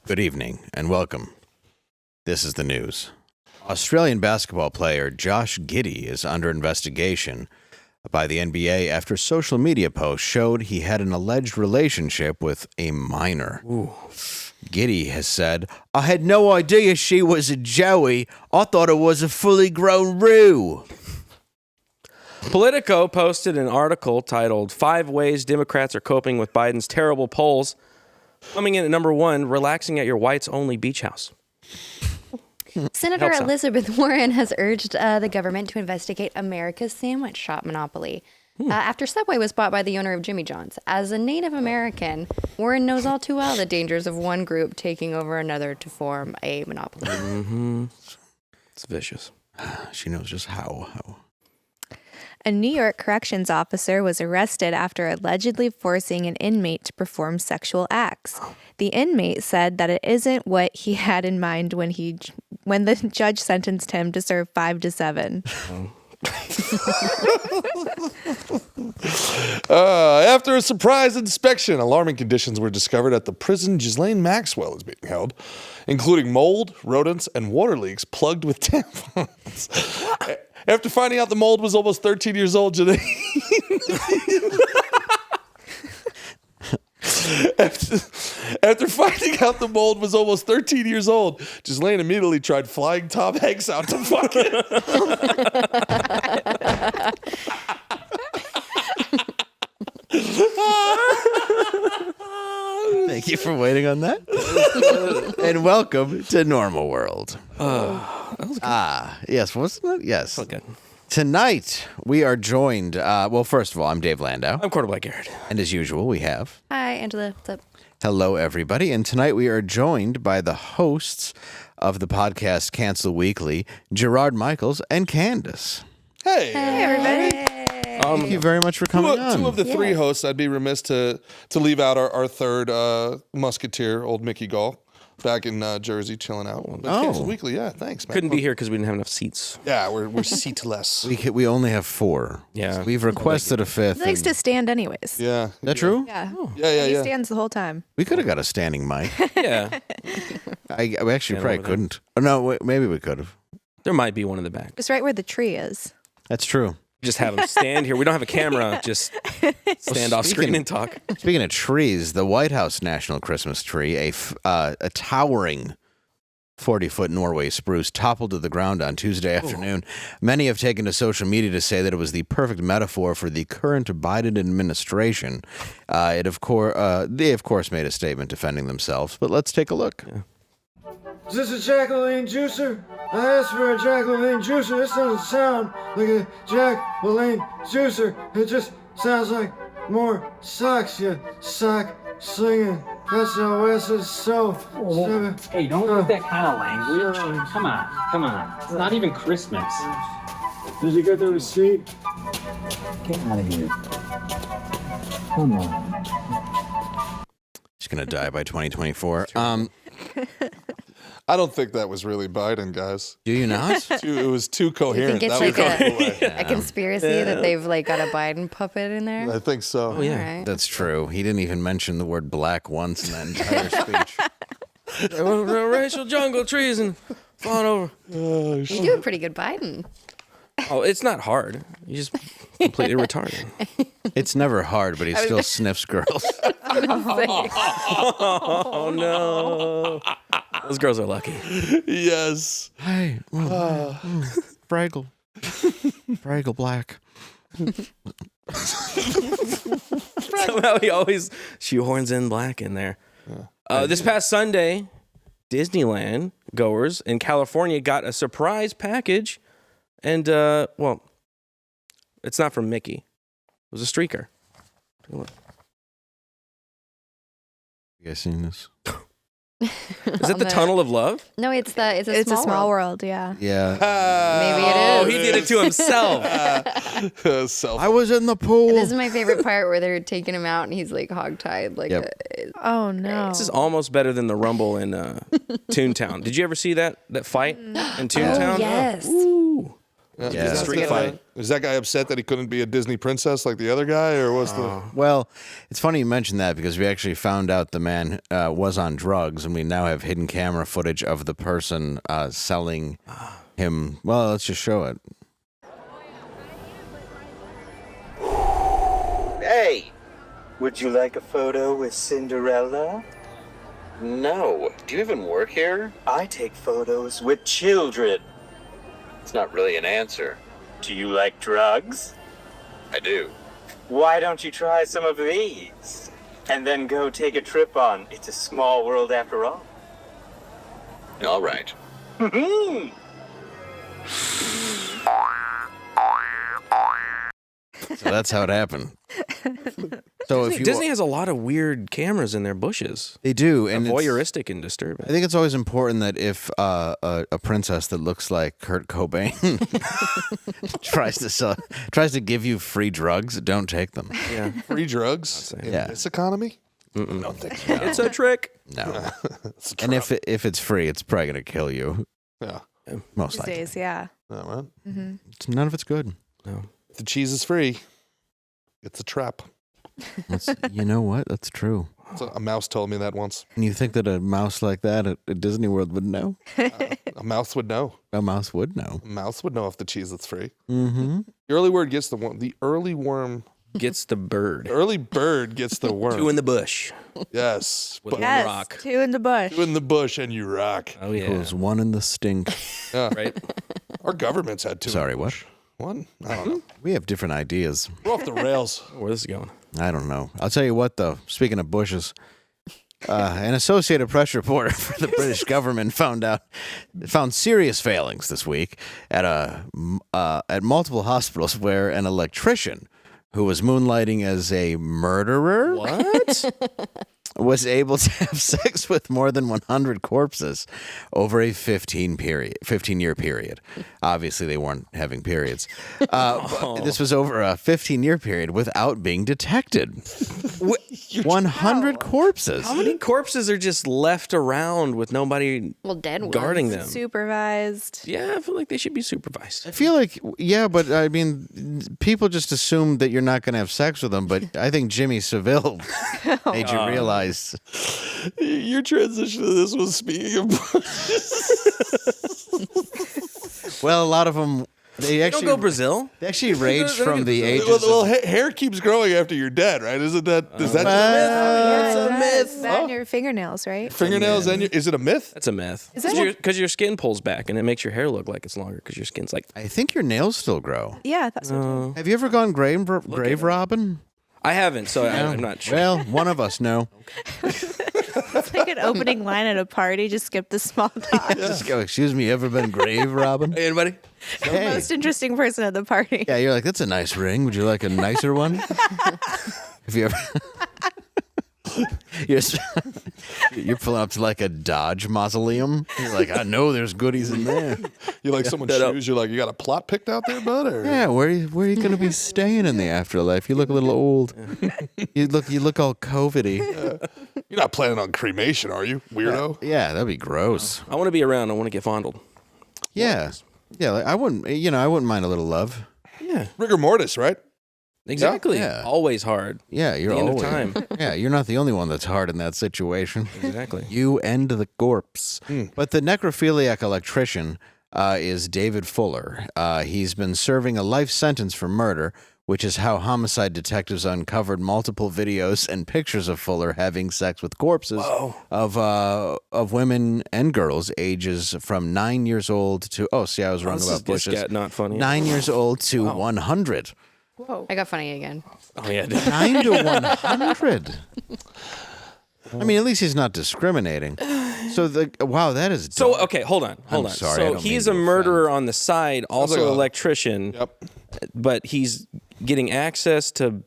Good evening and welcome. This is the news. Australian basketball player Josh Giddey is under investigation by the NBA after social media posts showed he had an alleged relationship with a minor. Ooh. Giddey has said, "I had no idea she was a Joey. I thought it was a fully grown Roo." Politico posted an article titled 5 Ways Democrats Are Coping with Biden's Terrible Polls. Coming in at number 1, relaxing at your whites-only beach house. Senator Elizabeth Warren has urged the government to investigate America's sandwich shop monopoly after Subway was bought by the owner of Jimmy John's. As a Native American, Warren knows all too well the dangers of one group taking over another to form a monopoly. Mm-hmm. It's vicious. She knows just how. A New York corrections officer was arrested after allegedly forcing an inmate to perform sexual acts. The inmate said that it isn't what he had in mind when the judge sentenced him to serve 5 to 7. After a surprise inspection, alarming conditions were discovered at the prison Ghislaine Maxwell is being held, including mold, rodents, and water leaks plugged with tampons. After finding out the mold was almost 13 years old, Ghislaine... After finding out the mold was almost 13 years old, Ghislaine immediately tried flying Tom Hanks out to fuck it. Thank you for waiting on that. And welcome to Normal World. Yes, wasn't it? Yes. Okay. Tonight, we are joined, well, first of all, I'm Dave Landau. I'm quarterback Garrett. And as usual, we have... Hi, Angela. What's up? Hello, everybody. And tonight we are joined by the hosts of the podcast Cancel Weekly, Gerard, Michaels, and Candice. Hey, everybody. Thank you very much for coming on. Two of the three hosts, I'd be remiss to leave out our third musketeer, old Mickey Gall, back in Jersey chilling out. But Cancel Weekly, yeah, thanks, man. Couldn't be here because we didn't have enough seats. Yeah, we're seatless. We only have 4. Yeah. So we've requested a 5th. He likes to stand anyways. Yeah. Is that true? Yeah. Yeah. He stands the whole time. We could have got a standing mic. Yeah. We actually probably over there. couldn't. Oh, no, wait, maybe we could have. There might be one in the back. Just right where the tree is. That's true. Just have them stand here. We don't have a camera. Just stand off screen and talk. Speaking of trees, the White House National Christmas tree, a towering 40-foot Norway spruce, toppled to the ground on Tuesday afternoon. Many have taken to social media to say that it was the perfect metaphor for the current Biden administration. They, of course, made a statement defending themselves, but let's take a look. Yeah. Is this a Jacqueline juicer? I asked for a Jacqueline juicer. This doesn't sound like a Jacqueline juicer. It just sounds like more socks, you sock slinging. SOS is so stupid. Hey, don't use that kind of language. Come on. It's not even Christmas. Did you get the receipt? Get out of here. Come on. She's going to die by 2024. I don't think that was really Biden, guys. Do you not? It was too coherent. You think it's That like was a conspiracy that they've got a Biden puppet in there? I think so. Oh, yeah. All right. That's true. He didn't even mention the word black once in that entire speech. Racial jungle trees and falling over. You do a pretty good Biden. Oh, it's not hard. You just completely retarded. It's never hard, but he still sniffs girls. Oh, no. Those girls are lucky. Yes. Hey, Fraggle. Fraggle black. Somehow he always shoehorns in black in there. This past Sunday, Disneyland goers in California got a surprise package. And, well, it's not from Mickey. It was a streaker. You guys seen this? Is it the Tunnel of Love? No, it's a small world, yeah. Yeah. Maybe it Oh, is. he did it to himself. I was in the pool. This is my favorite part where they're taking him out and he's like hogtied. Oh, no. This is almost better than the Rumble in Toontown. Did you ever see that fight in Toontown? Oh, yes. Ooh. Yeah. Street fight. Is that guy upset that he couldn't be a Disney princess like the other guy, or what's the? Well, it's funny you mentioned that because we actually found out the man was on drugs, and we now have hidden camera footage of the person selling him. Well, let's just show it. Hey, would you like a photo with Cinderella? No. Do you even work here? I take photos with children. It's not really an answer. Do you like drugs? I do. Why don't you try some of these? And then go take a trip on It's a Small World After All. All right. So that's how it happened. So if you Disney has a lot of weird cameras in their bushes. they do, and it's- Voyeuristic and disturbing. I think it's always important that if a princess that looks like Kurt Cobain tries to give you free drugs, don't take them. Yeah. Free drugs in Yeah. this economy? I don't think so. It's a trick. No. It's a And trap. if it's free, it's probably gonna kill you. Yeah. Most These likely. days, yeah. All right. None of it's good. No. If the cheese is free, it's a trap. You know what? That's true. So a mouse told me that once. And you think that a mouse like that at Disney World would know? A mouse would know. A mouse would know. A mouse would know if the cheese is free. Mm-hmm. The early word gets the worm. The early worm. Gets the bird. Early bird gets the worm. Two in the bush. Yes. With But one rock. 2 in the bush. two in the bush and you rock. Oh, yeah. Equals one in the stink. Yeah. Right? Our government's had two. Sorry, in the what? bush. One? I don't know. We have different ideas. We're off the rails. Where this is going? I don't know. I'll tell you what, though. Speaking of bushes, an Associated Press reporter for the British government found serious failings this week at multiple hospitals where an electrician who was moonlighting as a murderer was able to have sex with more than 100 corpses over a 15-year period. Obviously, they weren't having periods. But this was over a 15-year period without being detected. 100 corpses. How many corpses are just left around with nobody Dead ones. guarding them? Supervised. Yeah, I feel like they should be supervised. I feel like, yeah, but I mean, people just assume that you're not going to have sex with them. But I think Jimmy Savile made you realize. Your transition to this was speaking of Well, a lot of them, they Don't actually go Brazil. They actually ranged from the ages. well, hair keeps growing after you're dead, right? Isn't that is that That's a myth. It's that in your fingernails, right? fingernails and is it a myth? That's a myth. Is that Because your skin pulls back and it makes your hair look like it's longer because your skin's like. I think your nails still grow. Yeah, I thought so too. Have you ever gone grave robbing? I haven't, so I'm not sure. Well, one of us know. It's like an opening line at a party. Just skip the small talk. Just go, excuse me, you ever been grave robbing? Hey, anybody? Hey. Most interesting person at the party. Yeah, you're like, that's a nice ring. Would you like a nicer one? Have you ever... You're pulling up to like a Dodge mausoleum. You're like, I know there's goodies in there. You like someone's shoes? You're like, you got a plot picked out there, bud? Or? Yeah, where are you going to be staying in the afterlife? You look a little old. You look all COVID-y. You're not planning on cremation, are you, weirdo? Yeah, that'd be gross. I want to be around. I want to get fondled. Yeah, yeah. Like, I wouldn't mind a little love. Yeah. Rigor mortis, right? Exactly. Yeah. Always hard. Yeah, you're The end of always time. Yeah, you're not the only one that's hard in that situation. Exactly. You and the corpse. But the necrophiliac electrician is David Fuller. He's been serving a life sentence for murder, which is how homicide detectives uncovered multiple videos and pictures of Fuller having sex with corpses of women and girls ages from 9 years old to I was wrong about bushes. This got not funny. 9 years old to 100. I got funny again. Oh yeah. 9 to 100. I mean, at least he's not discriminating. So that is So dark. okay, hold on. I'm sorry, I So don't he's mean a to murderer on the side, also like an a- electrician. Yep. But he's getting access to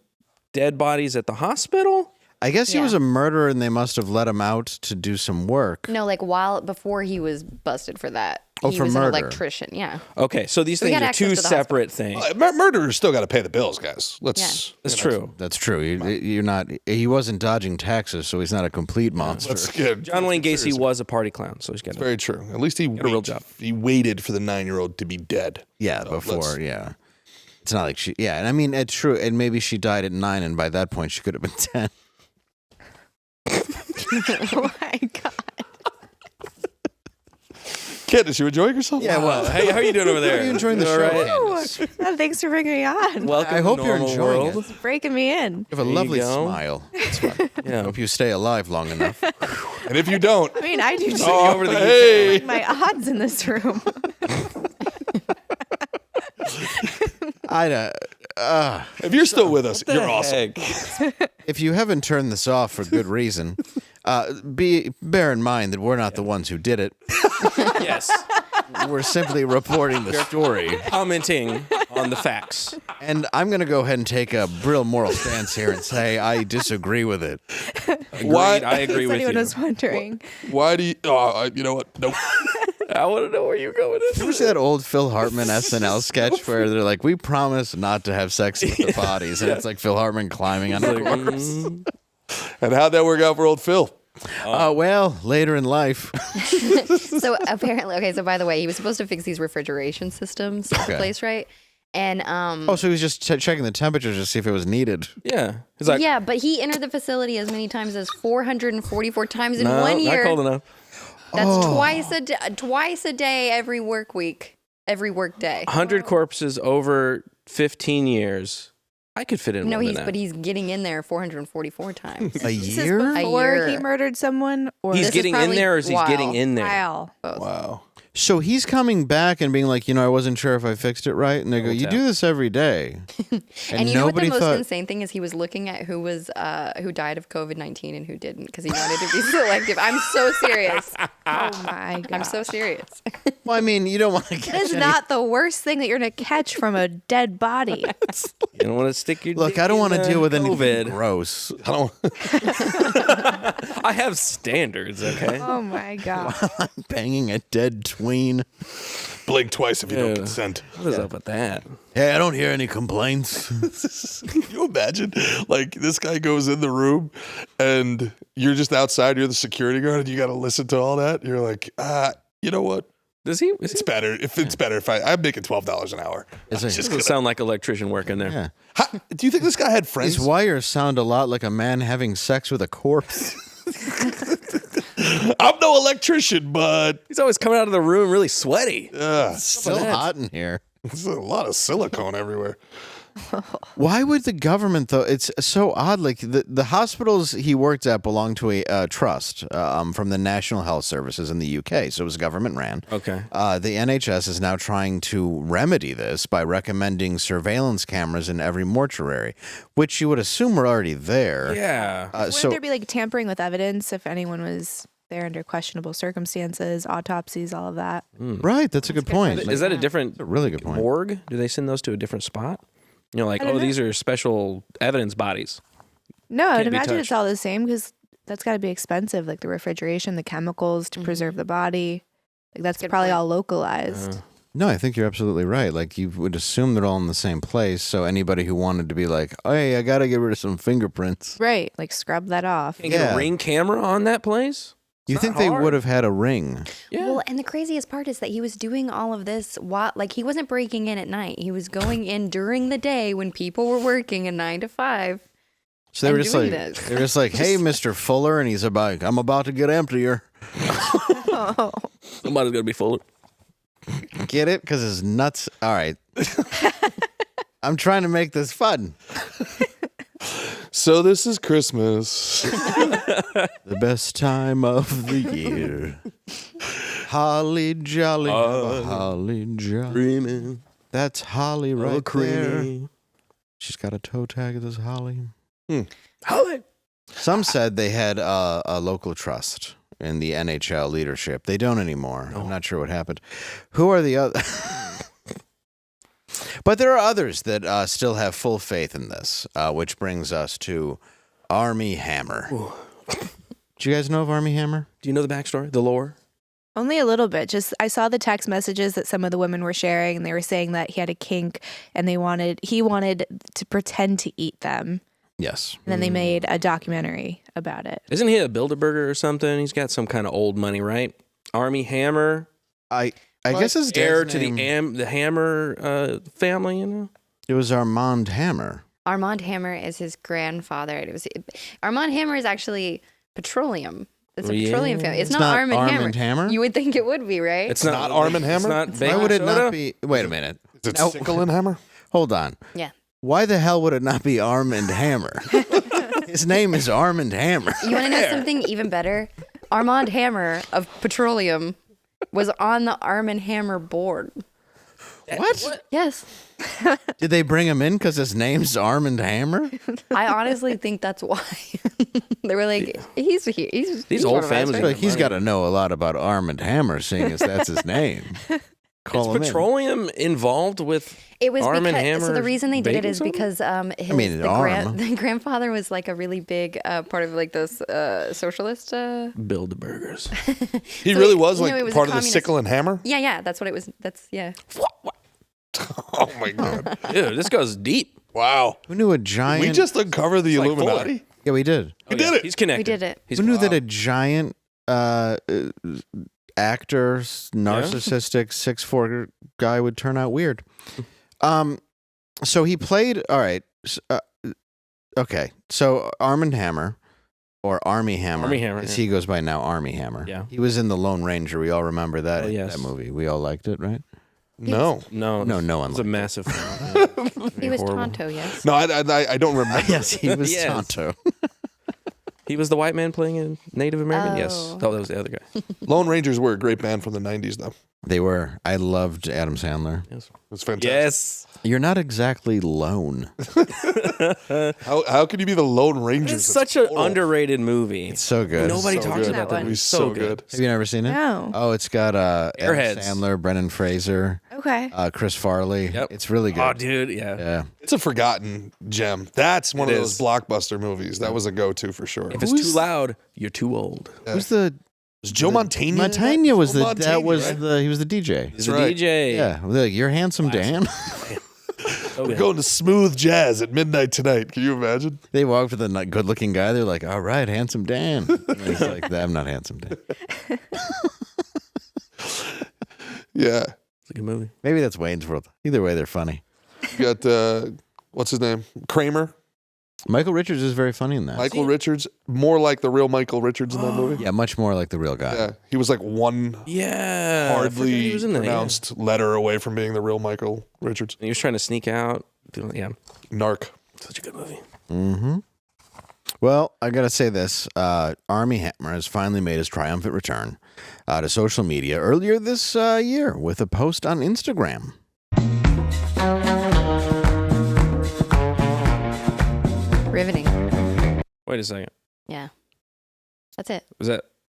dead bodies at the hospital. I guess he Yeah. was a murderer, and they must have let him out to do some work. No, like before he was busted for that. Oh, he for was murder. an electrician. Yeah. Okay, so these We things got are access two to the separate things. Murderers still got to pay the bills, guys. That's you know, true. That's true. You're not. He wasn't dodging taxes, so he's not a complete monster. That's good. John Wayne Gacy was a party clown, so he's got Very true. At least he a real job. He waited for the 9-year-old to be dead. Yeah, So before. Yeah, it's not like she. Yeah, and I mean it's true. And maybe she died at 9, and by that point she could have been 10. Oh my God. Candice, you enjoying yourself? Yeah, well, hey, how are you doing over there? Are you enjoying the All show, right? Candice? Oh, thanks for bringing me on. Welcome I hope to you're normal enjoying world. it. Breaking me in. You have a There you lovely go. smile. That's fun. Yeah. Hope you stay alive long enough. And if you don't, I mean, I do too. over to the hey, My odds in this room. if you're still with us, you're awesome. Heck? If you haven't turned this off for good reason, bear in mind that we're not the ones who did it. Yes. We're simply reporting the story. Commenting on the facts. And I'm going to go ahead and take a real moral stance here and say I disagree with it. Why? I agree If with anyone you. was wondering. Why do you? You know what? Nope. I want to know where you're going. Did you ever see that old Phil Hartman SNL sketch where they're like, we promise not to have sex with the bodies? And it's like Phil Hartman climbing on a corpse. And how'd that work out for old Phil? Well, later in life. So apparently, okay. So by the way, he was supposed to fix these refrigeration systems at the place, right? And Oh, so he was just checking the temperature to see if it was needed. Yeah. He's like, yeah, but he entered the facility as many times as 444 times in no, 1 year. not cold enough. That's twice a day every work week, every work day. 100 corpses over 15 years. I could fit in No, more than that. but he's getting in there 444 times. A This is year? before year. he murdered someone? Or He's This is getting in probably- there or is he wow. getting in there? Wow. Wow. So he's coming back and being like, I wasn't sure if I fixed it right. And they go, you do this every day. And you know what the nobody most thought. insane thing is? He was looking at who died of COVID-19 and who didn't because he wanted to be selective. I'm so serious. Oh my God. I'm so serious. Well, I mean, you don't want to get. That is not the worst thing that you're going to catch from a dead body. You don't want to stick your Look, dick I don't want to in, deal with COVID. anything gross. I don't. I have standards, okay? Oh my God. I'm banging a dead tween. Blink twice if you don't Yeah. consent. What is up with that? Hey, I don't hear any complaints. Can you imagine? Like, this guy goes in the room and you're just outside, you're the security guard, and you got to listen to all that. You're like, you know what? Does he? It's better. It's better if I'm making $12 an hour. It's like- Doesn't sound like electrician work in there. Yeah. Do you think this guy had friends? These wires sound a lot like a man having sex with a corpse. I'm no electrician, but He's always coming out of the room really sweaty. Still hot in here. there's a lot of silicone everywhere. Why would the government, though? It's so odd. Like the hospitals he worked at belonged to a trust from the National Health Services in the UK, so it was government ran. Okay. The NHS is now trying to remedy this by recommending surveillance cameras in every mortuary, which you would assume were already there. Yeah. Wouldn't there be like tampering with evidence if anyone was there under questionable circumstances, autopsies, all of that? Right, that's a good point. Is that a different a really good point. morgue? Do they send those to a different spot? Like, I don't know. these are special evidence bodies. No, I'd Can't be imagine it's touched. all the same because that's got to be expensive, like the refrigeration, the chemicals to preserve the body. Like that's probably all localized. No, I think you're absolutely right. Like you would assume they're all in the same place, so anybody who wanted to be like, "Hey, I gotta get rid of some fingerprints," Right, like scrub that off. Can't get Yeah. a ring camera on that place? you think not they hard. would have had a ring? Yeah. Well, and the craziest part is that he was doing all of this while, like, he wasn't breaking in at night. He was going in during the day when people were working a 9 to 5. So they were I'm just doing like, this. they're just like, "Hey, Mr. Fuller," and he's about, "I'm about to get emptier." Somebody's gonna be full. Get it? Because his nuts. All right. I'm trying to make this fun. So this is Christmas. The best time of the year. Holly jolly, holly jolly. Dreaming. That's Holly right there. creamy. She's got a toe tag that says Holly. Holly. Some said they had a local trust in the NHL leadership. They don't anymore. I'm not sure what happened. Who are the other? But there are others that still have full faith in this, which brings us to Armie Hammer. Do you guys know of Armie Hammer? Do you know the backstory, the lore? Only a little bit. Just I saw the text messages that some of the women were sharing, and they were saying that he had a kink, and he wanted to pretend to eat them. Yes. And then they made a documentary about it. Isn't he a Build-A-Burger or something? He's got some kind of old money, right? Armie Hammer. I guess his heir dad's to name, the Hammer family, you know? It was Armand Hammer. Armand Hammer is his grandfather. Armand Hammer is actually petroleum. It's a petroleum family. It's not Armand Hammer. You would think it would be, right? It's not Armand Hammer? Why would it not be? Wait a minute. Is it Sickle and Hammer? Hold on. Yeah. Why the hell would it not be Armand Hammer? His name is Armand Hammer. You want to know something even better? Armand Hammer of petroleum was on the Armand Hammer board. What? Yes. Did they bring him in because his name's Armand Hammer? I honestly think that's why. They were like, he's here. He's old one of us, families right? Like he's got to know a lot about Armand Hammer, seeing as that's his name. Call Is him petroleum involved with It was Armand because, Hammer so the reason they did it baking is something? because the grandfather was like a really big part of like those socialist. Build-A-Burgers. He really was you like know, it was part a of the communist- Sickle and Hammer? Yeah, that's what it was. That's yeah. Oh my God. Dude, this goes deep. Wow. Who knew a giant? We just uncovered the like Illuminati? Yeah, we did. We did it. He's connected. We did it. He's Who knew that a giant actor, narcissistic, 6'4" guy would turn out weird? So he played. All right. Okay. So Armand Hammer, or Armie Hammer. Armie Hammer, as yeah. he goes by now, Armie Hammer. Yeah. He was in The Lone Ranger. We all remember that, Oh, yes. that movie. We all liked it, right? No. No, No one It's a liked it. massive fan. He was horrible. Tonto, yes. No, I don't remember. Yes, he was Yes. Tonto. He was the white man playing a Native American? Yes. Oh. Oh, that was the other guy. Lone Rangers were a great band from the 90s, though. They were. I loved Adam Sandler. Yes. It was fantastic. Yes. You're not exactly lone. How could you be the Lone Rangers? It's That's such an horrible. underrated movie. It's so good. Nobody So talks good. about That that one. movie. It's so good. Have you never seen it? No. Oh, it's got Adam Airheads. Sandler, Brendan Fraser, Okay. Chris Farley. Yep. It's really good. Oh, dude, yeah. Yeah. It's a forgotten gem. That's one It of those is. blockbuster movies. That was a go-to for sure. If it's too loud, you're too old. Who's the Was Joe Montaigne? Montaigne was Joe the Montaigne, that was right? the he was the DJ. He's right. a DJ. Yeah, they're like, you're handsome, Dan. Oh, We're yeah. going to smooth jazz at midnight tonight. Can you imagine? They walk up to the good-looking guy. They're like, all right, handsome Dan. And he's like, I'm not handsome Dan. Yeah. It's a good movie. Maybe that's Wayne's World. Either way, they're funny. You got what's his name? Kramer. Michael Richards is very funny in that. Michael Richards. More like the real Michael Richards in that movie. Yeah, much more like the real guy. Yeah. He was like one Yeah. I forgot hardly he was in that, yeah. pronounced letter away from being the real Michael Richards. He was trying to sneak out. Yeah. Narc. Such a good movie. Mm-hmm. Well, I gotta say this: Armie Hammer has finally made his triumphant return to social media earlier this year with a post on Instagram. Riveting. Wait a second. Yeah. That's it.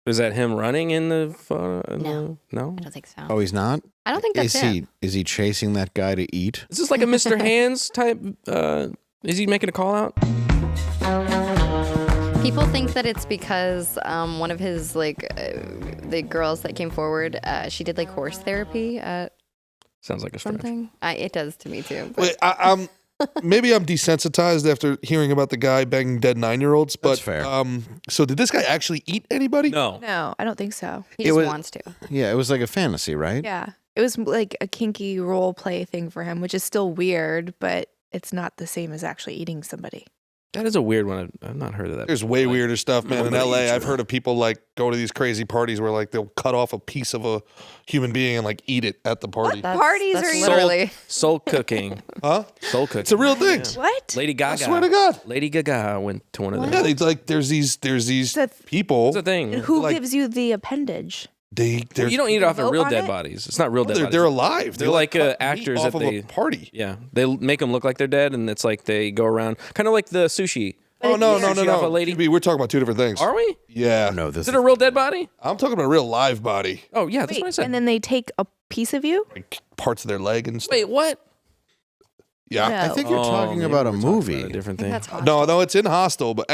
Was that him running in the photo? No. No? I don't think so. Oh, he's not. I don't think that's it. Is he chasing that guy to eat? Is this like a Mr. Hands type? Is he making a call out? People think that it's because one of his the girls that came forward, she did like horse therapy at Sounds like a stretch. something. It does to me too. But Wait, I'm maybe I'm desensitized after hearing about the guy banging dead 9-year-olds. But That's fair. So did this guy actually eat anybody? No. No, I don't think so. he just was- wants to. Yeah, it was like a fantasy, right? Yeah. It was like a kinky role play thing for him, which is still weird, but it's not the same as actually eating somebody. That is a weird one. I've not heard of that. There's way weirder stuff, man. In nobody LA, eats I've your- heard of people like go to these crazy parties where like they'll cut off a piece of a human being and like eat it at the party. Parties are you- literally. Soul cooking. Huh? Soul cooking. It's a real thing. What? Lady Gaga. I swear to God. Lady Gaga went to one of Yeah, them. it's like there's these That's- people. It's a thing. And who Like- gives you the appendage? They're You don't eat it off of vote real on dead it? bodies. It's not real dead bodies. they're alive. They're like cut meat actors off that of they a party. Yeah, they make them look like they're dead, and it's like they go around, kind of like the sushi. Oh no, no, no, Sushi off a no! lady? We're talking about two different things. Are we? Yeah. No, this Is it a real dead body? I'm talking about a real live body, Oh yeah, that's what I said. And then they take a piece of you? like parts of their leg and stuff. Wait, what? Yeah. No. I think you're talking maybe about a we're talking movie. about a different I thing. think that's Hostel. No, it's in Hostel, but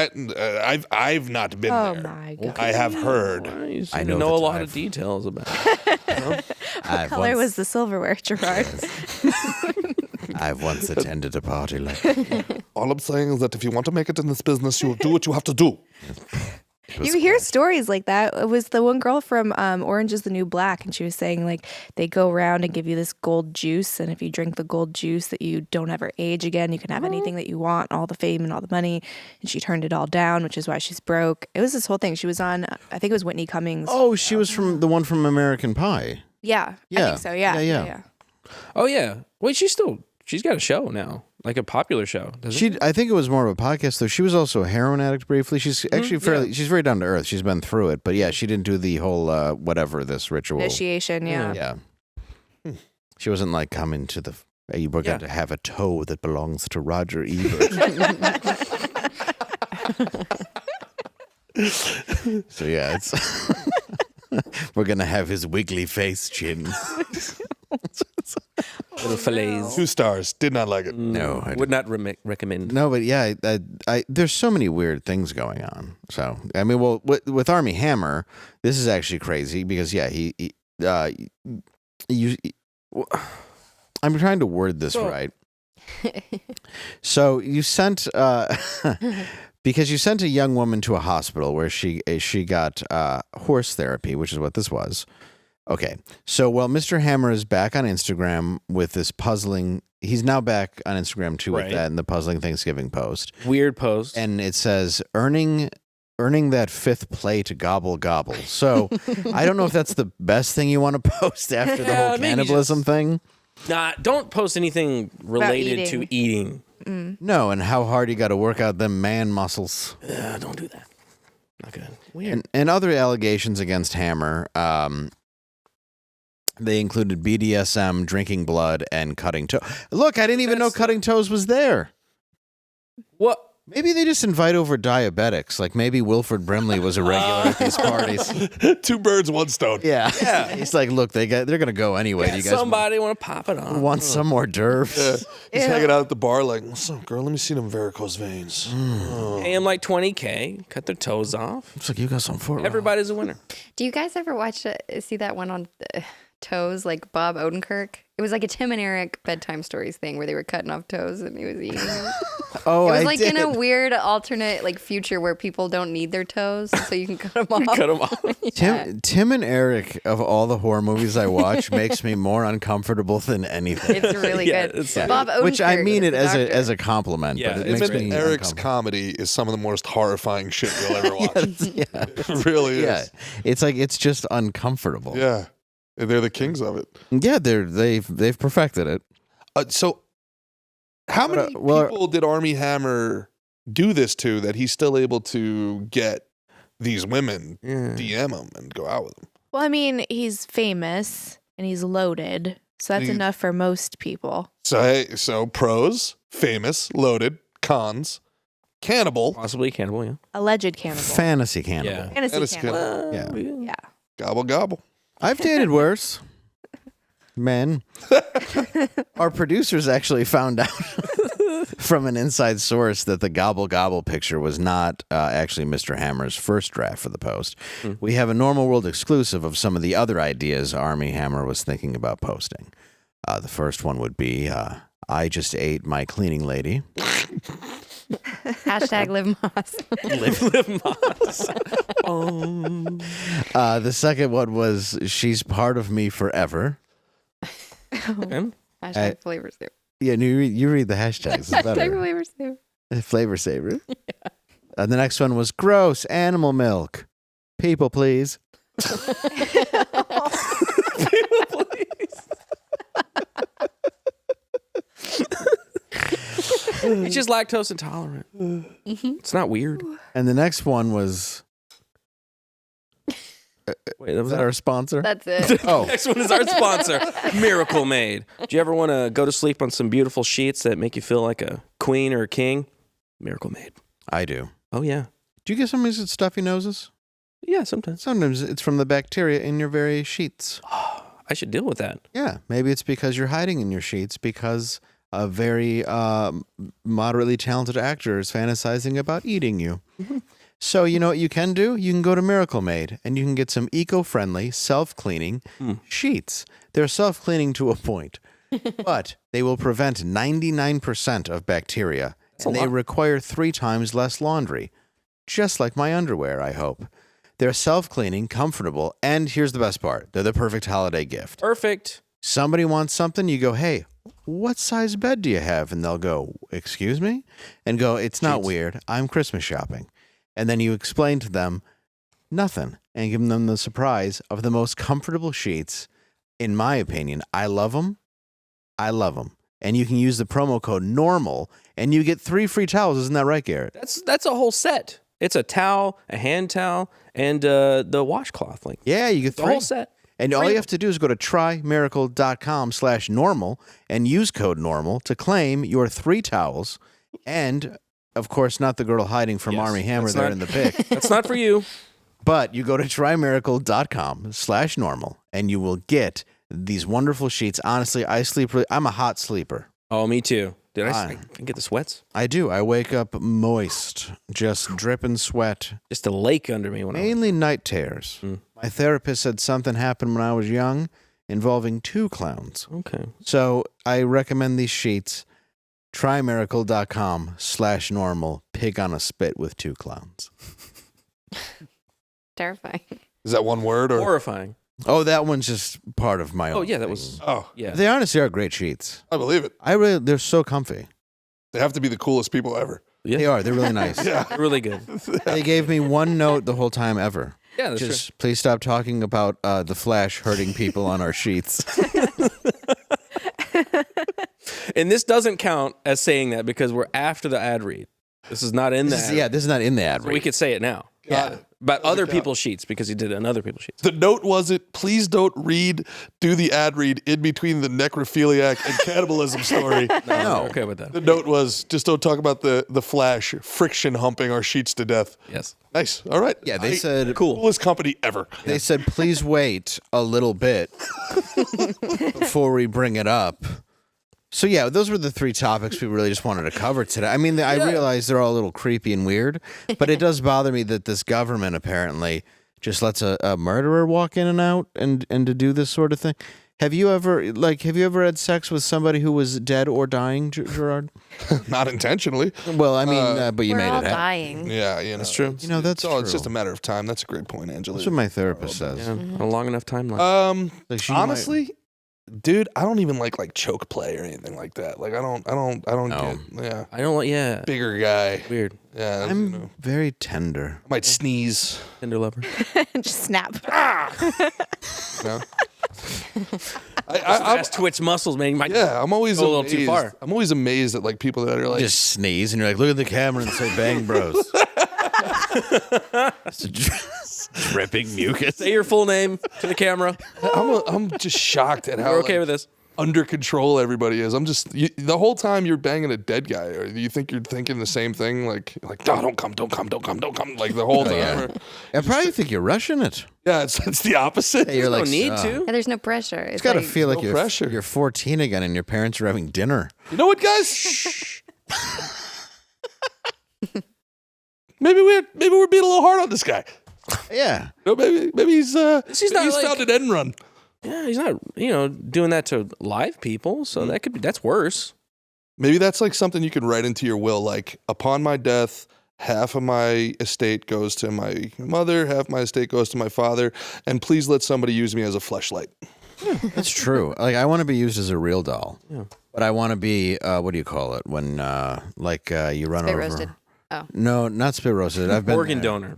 I've not been Oh there. my god. I have heard. You seem I to know know the a lot type. of details about it. I've Color was once, the silverware, Gerard. I've once attended a party like that. All I'm saying is that if you want to make it in this business, you will do what you have to do. You hear stories like that. It was the one girl from Orange is the New Black, and she was saying like they go around and give you this gold juice, and if you drink the gold juice, that you don't ever age again. You can have anything that you want, all the fame and all the money. And she turned it all down, which is why she's broke. It was this whole thing. She was on, I think it was Whitney Cummings. Oh, she was from the one from American Pie. Yeah, I Yeah. think so. Yeah, Yeah. Oh yeah. Wait, she's got a show now, like a popular show. I think it was more of a podcast though. She was also a heroin addict briefly. She's actually she's very down to earth. She's been through it, but yeah, she didn't do the whole whatever this ritual. Initiation. Yeah. Yeah. She wasn't like coming to the. You were going to have a toe that belongs to Roger Ebert. So yeah, it's we're gonna have his wiggly face chin. Little fillets. 2 stars. Did not like it. No, I Would not recommend. No, but yeah, there's so many weird things going on. So I mean, well, with Armie Hammer, this is actually crazy because I'm trying to word this right. So you sent because you sent a young woman to a hospital where she got horse therapy, which is what this was. Okay, so Mr. Hammer is back on Instagram with this puzzling. He's now back on Instagram too with that and the puzzling Thanksgiving post. Weird post. And it says earning that 5th play to gobble gobble. So I don't know if that's the best thing you want to post after the whole cannibalism thing. Nah, don't post anything related to eating. No, and how hard you got to work out them man muscles. Don't do that. Not good. Weird. And other allegations against Hammer. They included BDSM, drinking blood, and cutting toe. Look, I didn't even know cutting toes was there. What? Maybe they just invite over diabetics. Like maybe Wilford Brimley was a regular at these parties. 2 birds, 1 stone. Yeah. He's like, look, they're gonna go anyway. Do you guys Somebody want to pop it on? want some more derfs? He's hanging out at the bar like, what's up, girl? Let me see them varicose veins. Pay them like $20K, cut their toes off. Looks like you got some for Everybody's a winner. Do you guys ever see that one on toes, like Bob Odenkirk? It was like a Tim and Eric bedtime stories thing where they were cutting off toes and he was eating them. Oh, It was I like did. in a weird alternate like future where people don't need their toes, so you can cut them off. Cut them off. Tim and Eric of all the horror movies I watch makes me more uncomfortable than anything. It's really Yeah, good. it's like- Bob Odenkirk, Which I mean it the as doctor. a compliment, Yeah, but it it's makes been me Eric's uncomfortable. comedy is some of the most horrifying shit you'll ever watch. It really Yeah, is. it's like it's just uncomfortable. Yeah. They're the kings of it. Yeah, they've perfected it. So how many people did Armie Hammer do this to that he's still able to get these women DM him and go out with them? Well, I mean, he's famous and he's loaded, so that's enough for most people. So pros, famous, loaded, cons, cannibal, Possibly cannibal, yeah. Alleged cannibal. Fantasy cannibal. Yeah. Fantasy Fantasy cannibal. Yeah. Yeah. gobble gobble. I've dated worse men. Our producers actually found out from an inside source that the gobble gobble picture was not actually Mr. Hammer's first draft for the post. We have a Normal World exclusive of some of the other ideas Armie Hammer was thinking about posting. The first one would be, I just ate my cleaning lady. Hashtag live Moss. Live Moss. The second one was, she's part of me forever. Hashtag flavor saver. Yeah, you read the hashtags. It's Hashtag better. flavor saver. Flavor saver. Yeah. And the next one was gross animal milk. People, please. He's just lactose intolerant. It's not weird. And the next one was. Wait, that Was that our sponsor? That's it. Oh, Next one is our sponsor, Miracle Made. Do you ever want to go to sleep on some beautiful sheets that make you feel like a queen or a king? Miracle Made. I do. Oh, yeah. Do you get somebody's with stuffy noses? Yeah, sometimes. Sometimes it's from the bacteria in your very sheets. I should deal with that. Yeah, maybe it's because you're hiding in your sheets because a very moderately talented actor is fantasizing about eating you. So you know what you can do? You can go to Miracle Made and you can get some eco-friendly, self-cleaning sheets. They're self-cleaning to a point, but they will prevent 99% of bacteria, and they require 3 times less laundry. Just like my underwear, I hope. They're self-cleaning, comfortable, and here's the best part. They're the perfect holiday gift. Perfect. Somebody wants something, you go, hey, what size bed do you have? And they'll go, excuse me? And go, it's not weird. I'm Christmas shopping. And then you explain to them nothing and give them the surprise of the most comfortable sheets. In my opinion, I love them. I love them. And you can use the promo code NORMAL and you get 3 free towels. Isn't that right, Garrett? That's a whole set. It's a towel, a hand towel, and the washcloth. Like, yeah, you get 3. The whole set. And all you have to do is go to trymiracle.com/normal and use code NORMAL to claim your 3 towels. And, of course, not the girl hiding from Armie Hammer there in the pic. That's not for you. But you go to trymiracle.com/normal and you will get these wonderful sheets. Honestly, I'm a hot sleeper. Oh, me too. Did I get the sweats? I do. I wake up moist, just dripping sweat. Just a lake under me. Mainly night terrors. My therapist said something happened when I was young involving 2 clowns. Okay. So I recommend these sheets. Trymiracle.com/normal. Pig on a spit with 2 clowns. Terrifying. Is that one word or horrifying? Oh, that one's just part of my own. Oh, yeah, that was. Oh, yeah. They honestly are great sheets. I believe it. They're so comfy. They have to be the coolest people ever. Yeah. They are. They're really nice. Yeah. They're really good. They gave me one note the whole time ever. Yeah, that's Just please stop talking about the Flash hurting people on our sheets. And this doesn't count as saying that because we're after the ad read. This is not in the ad read. Yeah, this is not in the ad So read. we could say it now. Yeah. But other people's sheets because he did it on other people's sheets. The note wasn't, please don't do the ad read in between the necrophiliac and cannibalism story. No. Okay with that. The note was, just don't talk about the Flash friction humping our sheets to death. Yes. Nice. All right. Yeah, they said coolest company ever. They said please wait a little bit before we bring it up. So yeah, those were the 3 topics we really just wanted to cover today. I mean, I realize they're all a little creepy and weird, but it does bother me that this government apparently just lets a murderer walk in and out and to do this sort of thing. Have you ever had sex with somebody who was dead or dying, Gerard? Not intentionally. Well, I mean, but you We're made all it happen. dying. Yeah, That's true. You know, that's true. It's just a matter of time. That's a great point, Angela. That's what my therapist says. Yeah, a long enough timeline. Like she Honestly, dude, I don't even like choke play or anything like that. Like I don't No. get. Yeah, I don't like. Yeah. bigger guy. Weird. Yeah, I'm very tender. I might sneeze. Tender lover. Just snap. No. Fast twitch muscles, man. You might I'm always go a little amazed. too far. I'm always amazed at like people that are like Just sneeze and you're like, look at the camera and say, "Bang, bros." Dripping mucus. Say your full name to the camera. I'm just shocked at how We're okay with this. under control everybody is. I'm just the whole time you're banging a dead guy, or do you think you're thinking the same thing? Like, oh, don't come, like the whole time. Yeah. I probably think you're rushing it. Yeah, it's the opposite. You're No like, need to. Yeah, there's no pressure. It's got to like, feel like no pressure. you're 14 again and your parents are having dinner. You know what, guys? maybe we're being a little hard on this guy. Yeah. You know, maybe he's not he's like- found an end run. Yeah, he's not, doing that to live people. So that's worse. Maybe that's like something you can write into your will, like upon my death, half of my estate goes to my mother, half my estate goes to my father, and please let somebody use me as a fleshlight. That's true. Like, I want to be used as a real doll. Yeah. But I want to be, what do you call it? When, you run Spit over. roasted. Oh. No, not spit roasted. I've been Organ there. donor.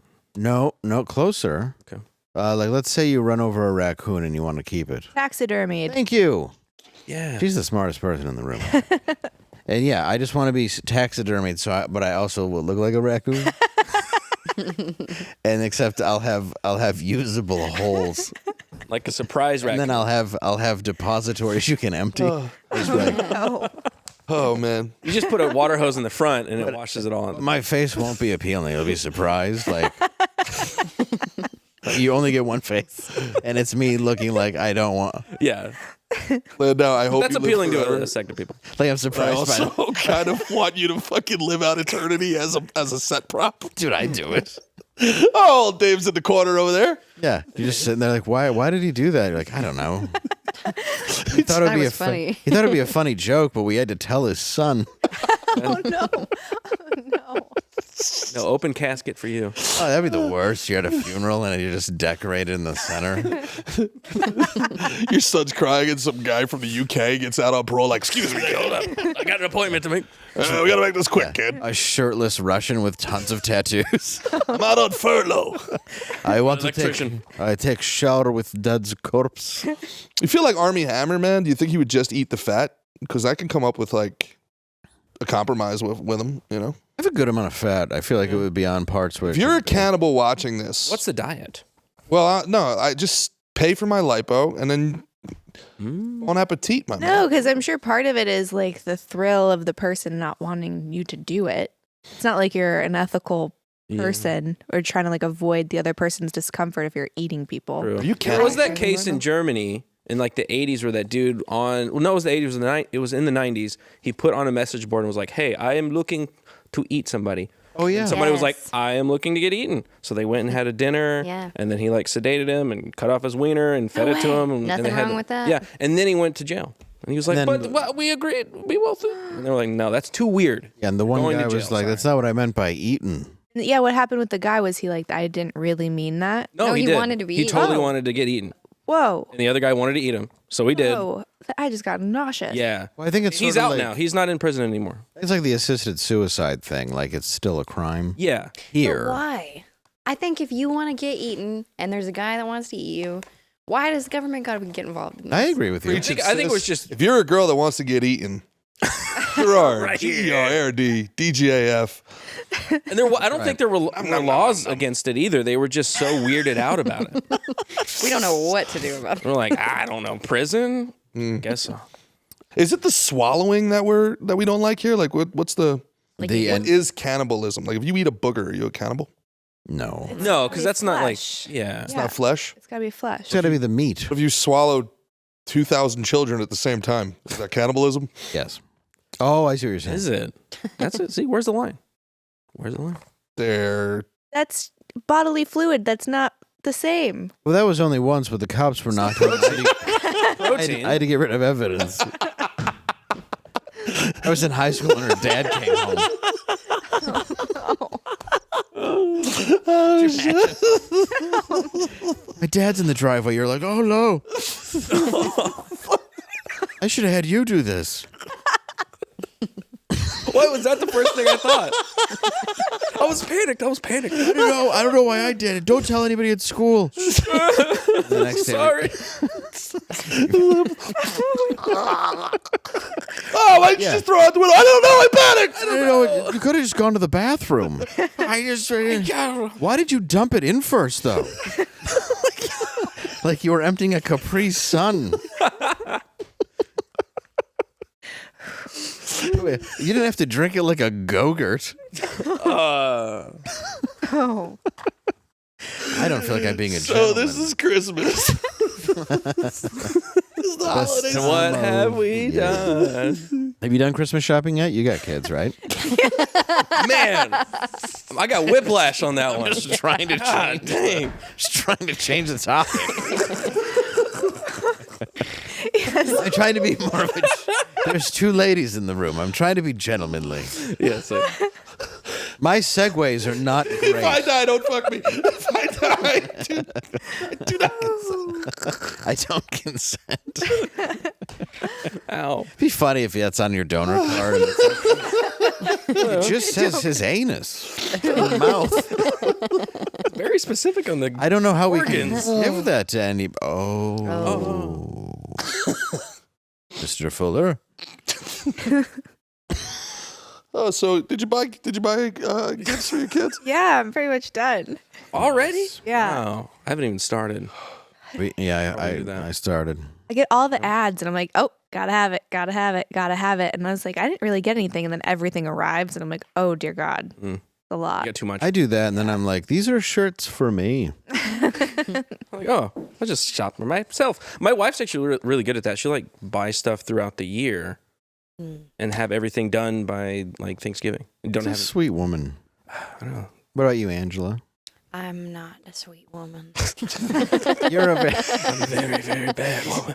No, closer. Okay. Let's say you run over a raccoon and you want to keep it. Taxidermied. Thank you. Yeah. She's the smartest person in the room. And yeah, I just want to be taxidermied, but I also will look like a raccoon. And except I'll have usable holes, Like a surprise and raccoon. then I'll have depositories you can empty. Just like, Oh man. You just put a water hose in the front and it washes it all out. my face won't be appealing. It'll be surprised. Like, you only get one face, and it's me looking like I don't want. Yeah. Landau, I hope That's you live appealing to forever. a sect of people. Like I'm I surprised by also kind of want you to fucking live out eternity as a set prop. Dude, I do it. Oh, Dave's in the corner over there. Yeah, you're just sitting there like, why did he do that? You're like, I don't know. He thought it'd That be was funny. He thought it'd be a funny joke, but we had to tell his son. Oh no. No open casket for you. Oh, that'd be the worst. You're at a funeral and you're just decorated in the center. Your son's crying, and some guy from the UK gets out on parole. Like, excuse me, hold up. I got an appointment to make. We gotta make this quick, kid. A shirtless Russian with tons of tattoos. I'm out on furlough. I want to Electrician. take shower with Dad's corpse. You feel like Armie Hammer, man? Do you think he would just eat the fat? Because I can come up with like a compromise with him. You know, I have a good amount of fat. I feel like it would be on parts where. if you're a cannibal watching this, What's the diet? well, no, I just pay for my lipo and then bon appetit, my man. No, because I'm sure part of it is like the thrill of the person not wanting you to do it. It's not like you're an ethical person or trying to like avoid the other person's discomfort if you're eating people. True. Are you There was kidding? that case in Germany in like the 80s where that dude on, well, no, it was the 80s, it was in the 90s. He put on a message board and was like, hey, I am looking to eat somebody. Oh yeah. And somebody was like, Yes. I am looking to get eaten. So they went and had a dinner. Yeah. And then he like sedated him and cut off his wiener and fed No it to way. him. And Nothing they had wrong with that? Yeah. And then he went to jail. And he was like, And then- but well, we agreed. We both. And they were like, no, that's too weird. Yeah, and the one Going to guy was jail, like, "That's not what I meant by eating." Yeah, what happened with the guy was he like, I didn't really mean that. No, No, he he did. wanted to be He eaten. totally Oh. wanted to get eaten. Whoa. And the other guy wanted to eat him. So he did. Whoa. I just got nauseous. Yeah. Well, I think it's He's sort of out like, now. He's not in prison anymore. It's like the assisted suicide thing. Like it's still a crime Yeah. here. But why? I think if you want to get eaten and there's a guy that wants to eat you, why does the government got to get involved in this? I agree with you. I think it was just. If you're a girl that wants to get eaten, Gerard, Right here. Gerard, DGAF. And I don't think there were laws against it either. They were just so weirded out about it. We don't know what to do about it. We're like, I don't know, prison? Guess so. Is it the swallowing that we don't like here? Like, what's the Like, The you- what is cannibalism? Like, if you eat a booger, are you a cannibal? No, No, because that's not like, flesh. yeah. It's not flesh. It's gotta be flesh. it's got to be the meat. If you swallowed 2,000 children at the same time, is that cannibalism? Yes. Oh, I see what you're saying. Is it? That's it. See, where's the line? Where's the line? They're That's bodily fluid. That's not the same. Well, that was only once, but the cops were not. I Protein. had to get rid of evidence. I was in high school and her dad came home. My dad's in the driveway. You're like, oh no. I should have had you do this. Why was that the first thing I thought? I was panicked. I don't know why I did it. Don't tell anybody at school. The next day, Sorry. oh, why did you just throw out the window? I don't know. I panicked. I don't know. You could have just gone to the bathroom. Why did you dump it in first, though? Like you were emptying a Capri Sun. You didn't have to drink it like a Gov't. Oh. I don't feel like I'm being a So gentleman. this is Christmas. This is the holiday Best What time have of we year. done? Have you done Christmas shopping yet? You got kids, right? Man, I got whiplash on that one. Just trying to God dang. Just trying to change the topic. I'm trying to be more of a. There's two ladies in the room. I'm trying to be gentlemanly. Yes. My segues are not If I great. die, don't fuck me. If I die, do not. I don't consent. Ow. It'd be funny if that's on your donor card. And it just says his anus, or mouth. Very specific on the. I don't know how Organs. we can give that to any. Oh. Mr. Fuller. Oh, so did you buy gifts for your kids? Yeah, I'm pretty much done. Already? Yeah. Wow. I haven't even started. Yeah, How do we do that? I started. I get all the ads and I'm like, oh, gotta have it, gotta have it, gotta have it. And I was like, I didn't really get anything. And then everything arrives and I'm like, oh, dear God. A I lot. got too much. I do that, and then I'm like, these are shirts for me. I'm like, oh, I'll just shop for myself. My wife's actually really good at that. She'll like buy stuff throughout the year and have everything done by like Thanksgiving. She's a sweet woman. I don't know. What about you, Angela? I'm not a sweet woman. You're a very, very bad woman.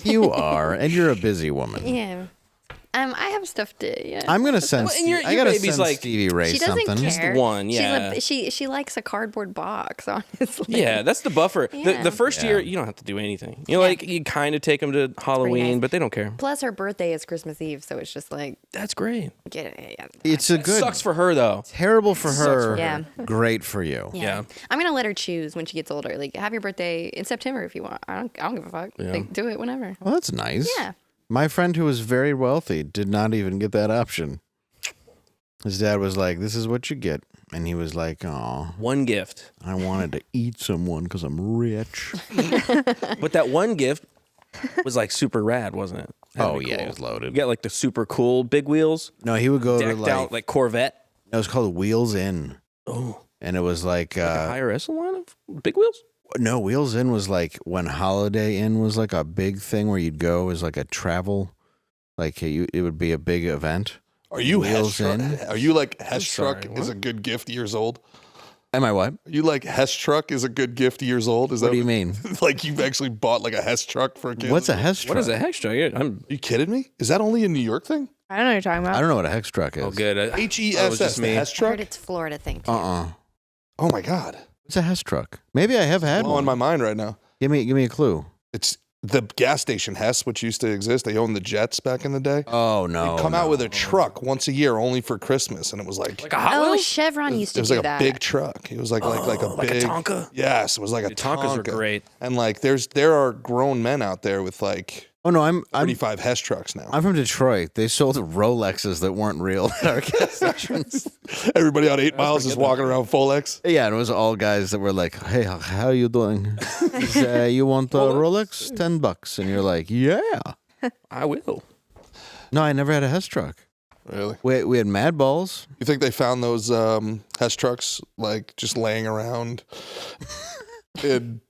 You are, and you're a busy woman. Yeah. I have stuff to. Yeah. I'm gonna send. Well, and your I gotta baby's send like- Stevie Ray She doesn't something. care. Just one, yeah. She likes a cardboard box. Honestly. Yeah, that's the buffer. Yeah. The first year, you don't have to do anything. You know, like you kind of take them to Halloween, nice. but they don't care. Plus, her birthday is Christmas Eve, so it's just like That's great. get it. Yeah. It's a It good. sucks for her though. Terrible for her. for Yeah. Great for you. Yeah. I'm gonna let her choose when she gets older. Like, have your birthday in September if you want. I don't give a fuck. Yeah. Like, do it whenever. Well, that's nice. Yeah. My friend who was very wealthy did not even get that option. His dad was like, "This is what you get," and he was like, "Oh, One gift. I wanted to eat someone because I'm rich." But that one gift was like super rad, wasn't it? Had to Oh be yeah, cool. it was loaded. You got like the super cool big wheels, No, he would go to decked out like Corvette. it was called Wheels In, Oh, and it was like a higher echelon of big wheels. no, Wheels In was like when Holiday Inn was like a big thing where you'd go as like a travel, like it would be a big event. Are you Wheels Hess in? truck? Are you like Hess truck sorry, is a good gift years old? Am I what? Are you like Hess truck is a good gift years old? Is What that do you mean? like you've actually bought like a Hess truck for a kid? What's a Hex truck? What is a hex truck? Yeah, Are you kidding me? Is that only a New York thing? I don't know what you're talking about. I don't know what a Hex truck is. Oh, good. HESS, just the me. Hess I truck? heard it's Florida thing. Too. Oh my God. What's a Hex truck? Maybe I have had Blowing one. my mind right now. Give me a clue. It's the gas station Hess, which used to exist. They owned the Jets back in the day. Oh no! They'd come out with a truck once a year only for Christmas, and it was like a Hot Oh, Wheels? Chevron used it to was do like that. a big truck. It was like a like a big Tonka? Yes, it was like a Dude, Tonkas are Tonka. great. And like there are grown men out there with like Oh no, I'm 35 Hess trucks now. I'm from Detroit. They sold Rolexes that weren't real at our gas stations. Everybody out 8 miles is walking around Folex. Yeah, and it was all guys that were like, "Hey, how you doing? You want a Rolex? $10." And you're like, "Yeah." I will. No, I never had a Hess truck. Really? We had Mad Balls. You think they found those Hess trucks like just laying around in,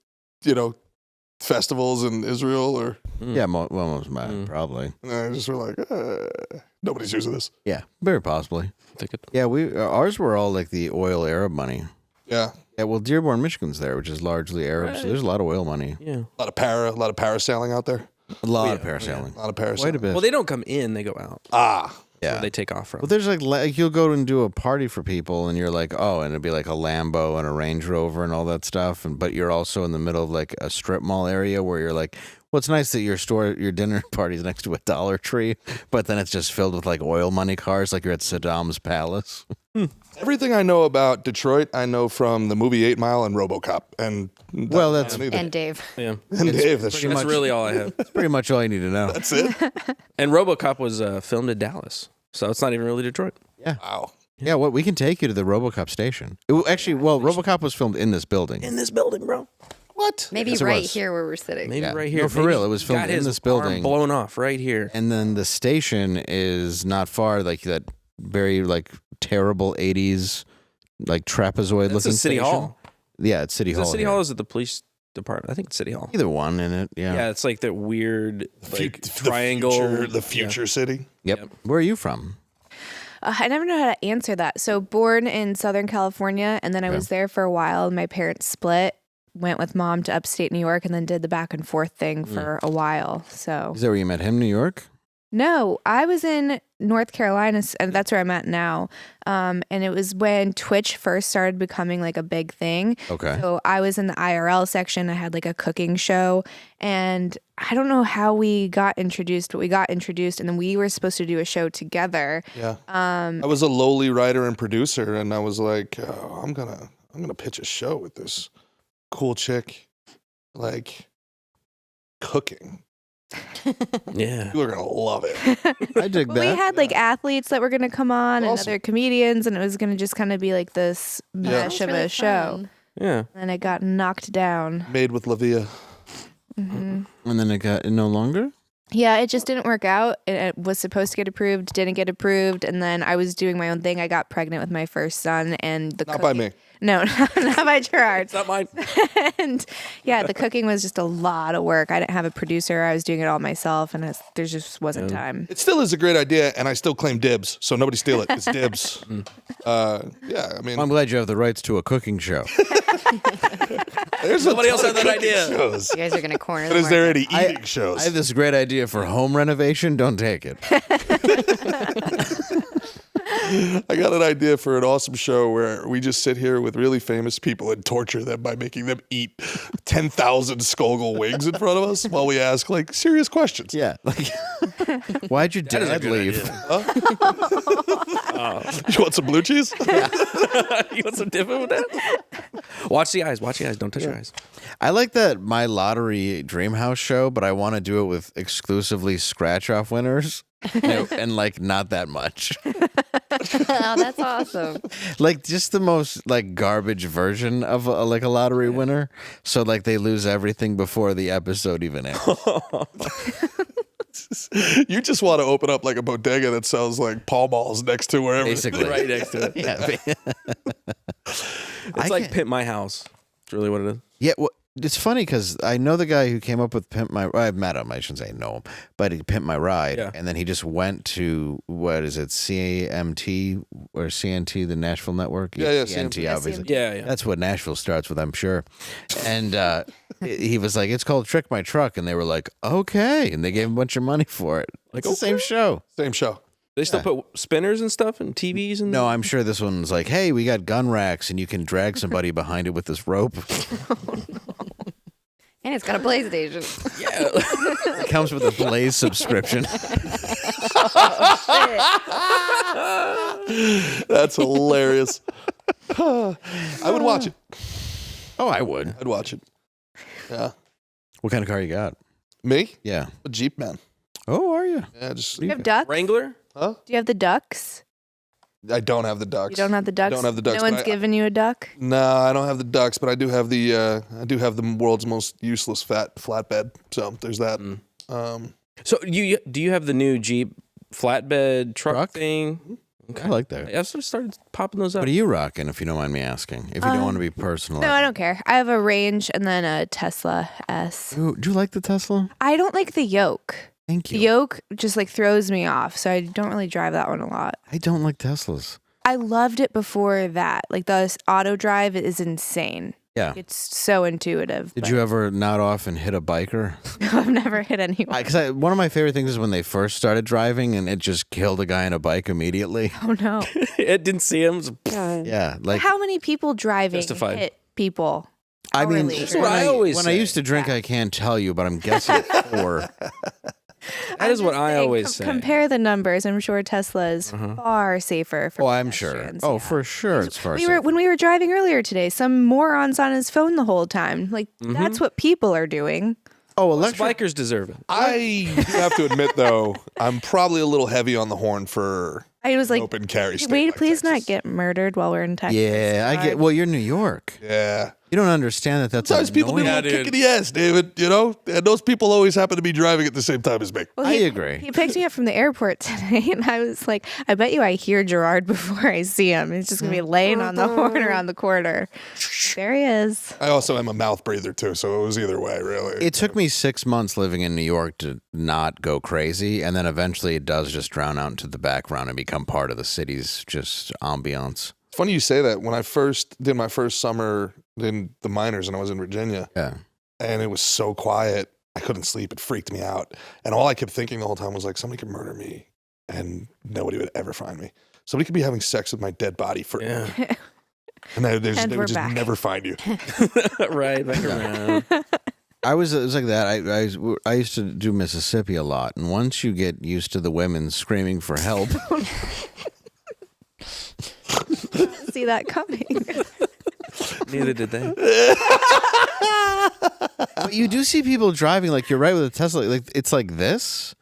festivals in Israel or Yeah, most Mad, probably. and they just were like, nobody's using this. Yeah, very possibly. Think it. Yeah, ours were all like the oil Arab money. Yeah. Yeah, well, Dearborn, Michigan's there, which is largely Arab, so there's a lot of oil money. Yeah. A lot of parasailing out there. A lot of parasailing. A lot of parasailing. Quite a bit. Well, they don't come in; they go out. Ah. yeah. Where they take off from. Well, there's like you'll go and do a party for people, and you're like, oh, and it'd be like a Lambo and a Range Rover and all that stuff, but you're also in the middle of like a strip mall area where you're like, well, it's nice that your dinner party's next to a Dollar Tree, but then it's just filled with like oil money cars, like you're at Saddam's palace. Everything I know about Detroit, I know from the movie 8 Mile and RoboCop, and Well, that's And Dave. Yeah. and Dave. That's That's really all I have. That's pretty much all you need to know. That's it. And RoboCop was filmed in Dallas, so it's not even really Detroit. Wow. Yeah, well, we can take you to the RoboCop station. RoboCop was filmed in this building. In this building, bro. What? Maybe Yes, it right was. here where we're sitting. Maybe Yeah. right here. No, for Maybe real, it was he filmed got in his this building. arm blown off right here. And then the station is not far, like that very like terrible 80s like trapezoid That's looking a City station. Hall. Yeah, it's City Is it Hall. City here. Hall? Or is it the police department? I think it's City Hall. Either one in it. Yeah. Yeah, it's like that weird like The triangle. The future city. Yep. Where are you from? I never know how to answer that. So born in Southern California, and then I was there for a while. My parents split, went with mom to upstate New York, and then did the back and forth thing for a while. So Is that where you met him, New York? no, I was in North Carolina, and that's where I'm at now. And it was when Twitch first started becoming like a big thing. Okay. So I was in the IRL section. I had like a cooking show, and I don't know how we got introduced, but we got introduced, and then we were supposed to do a show together. Yeah. I was a lowly writer and producer, and I was like, oh, I'm gonna pitch a show with this cool chick, like cooking. Yeah. People are gonna love it. I dig Well, we that. had like athletes that were going to come on and Awesome. other comedians, and it was going to just kind of be like this mesh of Really a show. fun. Yeah. And it got knocked down. Made with Lavia. And then it got no longer? Yeah, it just didn't work out. It was supposed to get approved, didn't get approved, and then I was doing my own thing. I got pregnant with my first son, and the Not by me. No, not by Gerard. It's not mine. And yeah, the cooking was just a lot of work. I didn't have a producer. I was doing it all myself, and there just wasn't time. It still is a great idea, and I still claim dibs, so nobody steal it. It's dibs. Yeah, I mean, I'm glad you have the rights to a cooking show. there's Nobody else ton had of that cooking idea. Shows. You guys are gonna corner. But the is there market. any eating shows? I have this great idea for home renovation. Don't take it. I got an idea for an awesome show where we just sit here with really famous people and torture them by making them eat 10,000 Skogel wings in front of us while we ask like serious questions. Yeah. Like, why'd your dad leave? You want some blue cheese? You want some dip with that? Watch the eyes. Watch the eyes. Don't touch your eyes. I like that My Lottery Dreamhouse show, but I want to do it with exclusively scratch-off winners. And like not that much. Oh, that's awesome. Like just the most like garbage version of a lottery winner. So like they lose everything before the episode even ends. You just want to open up like a bodega that sells like Pall Malls next to wherever. Basically. Right next to it. Yeah. It's like Pimp My House. It's really what it is. Yeah, well, it's funny because I know the guy who came up with Pimp My. I've met him. I shouldn't say know him, but he Pimp My Ride, Yeah. and then he just went to what is it, CMT or CNT, the Nashville Network? Yeah, CNT, obviously. Yeah. That's what Nashville starts with, I'm sure. And he was like, "It's called Trick My Truck," and they were like, "Okay," and they gave him a bunch of money for it. Like it's the same show. Same show. They still put spinners and stuff and TVs and No, I'm sure this one's like, "Hey, we got gun racks, and you can drag somebody behind it with this rope." And it's got a PlayStation. Yeah. It comes with a Blaze subscription. That's hilarious. I would watch it. Oh, I would. I'd watch it. Yeah. What kind of car you got? Me? Yeah. A Jeep, man. Oh, are you? Yeah, just. Do you have ducks? Wrangler? Huh? Do you have the ducks? I don't have the ducks. You don't have the ducks? Don't have the ducks, No but one's given you a duck? No, I don't have the ducks, but I do have the world's most useless flatbed. So there's that. So do you have the new Jeep flatbed truck thing? Okay. I like that. I sort of started popping those up. What are you rocking, if you don't mind me asking? If you don't want to be personal. No, I don't care. I have a Range and then a Tesla S. Ooh, do you like the Tesla? I don't like the yoke. Thank The you. yoke just like throws me off, so I don't really drive that one a lot. I don't like Teslas. I loved it before that. Like the auto drive is insane. Yeah. It's so intuitive. Did you ever nod off and hit a biker? I've never hit anyone. Because one of my favorite things is when they first started driving and it just killed a guy on a bike immediately. Oh no. It didn't see him. Yeah, like How many people driving Justified. hit people? I mean, hourly? That's what I always when say. I used to drink, I can't tell you, but I'm guessing 4. That is what I always say. Compare the numbers. I'm sure Tesla is far safer for Oh, I'm sure. pedestrians, Oh, yeah. for sure, it's far When we were driving earlier today, some morons on his phone the whole time. Like that's what people are doing. Oh, Us electric. bikers deserve it. I have to admit, though, I'm probably a little heavy on the horn for I was like, open carry state wait, like please Texas. not get murdered while we're in Texas. Yeah, I get. Well, you're New York. Yeah. You don't understand that. That's Sometimes people need a annoying. little kick in the ass, David, you know? And those people always happen to be driving at the same time as me. Well, I he- agree. He picked me up from the airport today, and I was like, I bet you I hear Gerard before I see him. He's just going to be laying on the horn around the corner. There he is. I also am a mouth breather, too, so it was either way, really. It took me 6 months living in New York to not go crazy, and then eventually it does just drown out into the background and become part of the city's just ambiance. It's funny you say that. When I first did my first summer in the minors and I was in Virginia, Yeah. and it was so quiet, I couldn't sleep. It freaked me out. And all I kept thinking the whole time was like, somebody could murder me and nobody would ever find me. Somebody could be having sex with my dead body forever. Yeah. And they And would we're just back. never find you. Right, back around. It was like that. I used to do Mississippi a lot, and once you get used to the women screaming for help, See that coming. Neither did they. but you do see people driving like you're right with a Tesla. Like it's like this,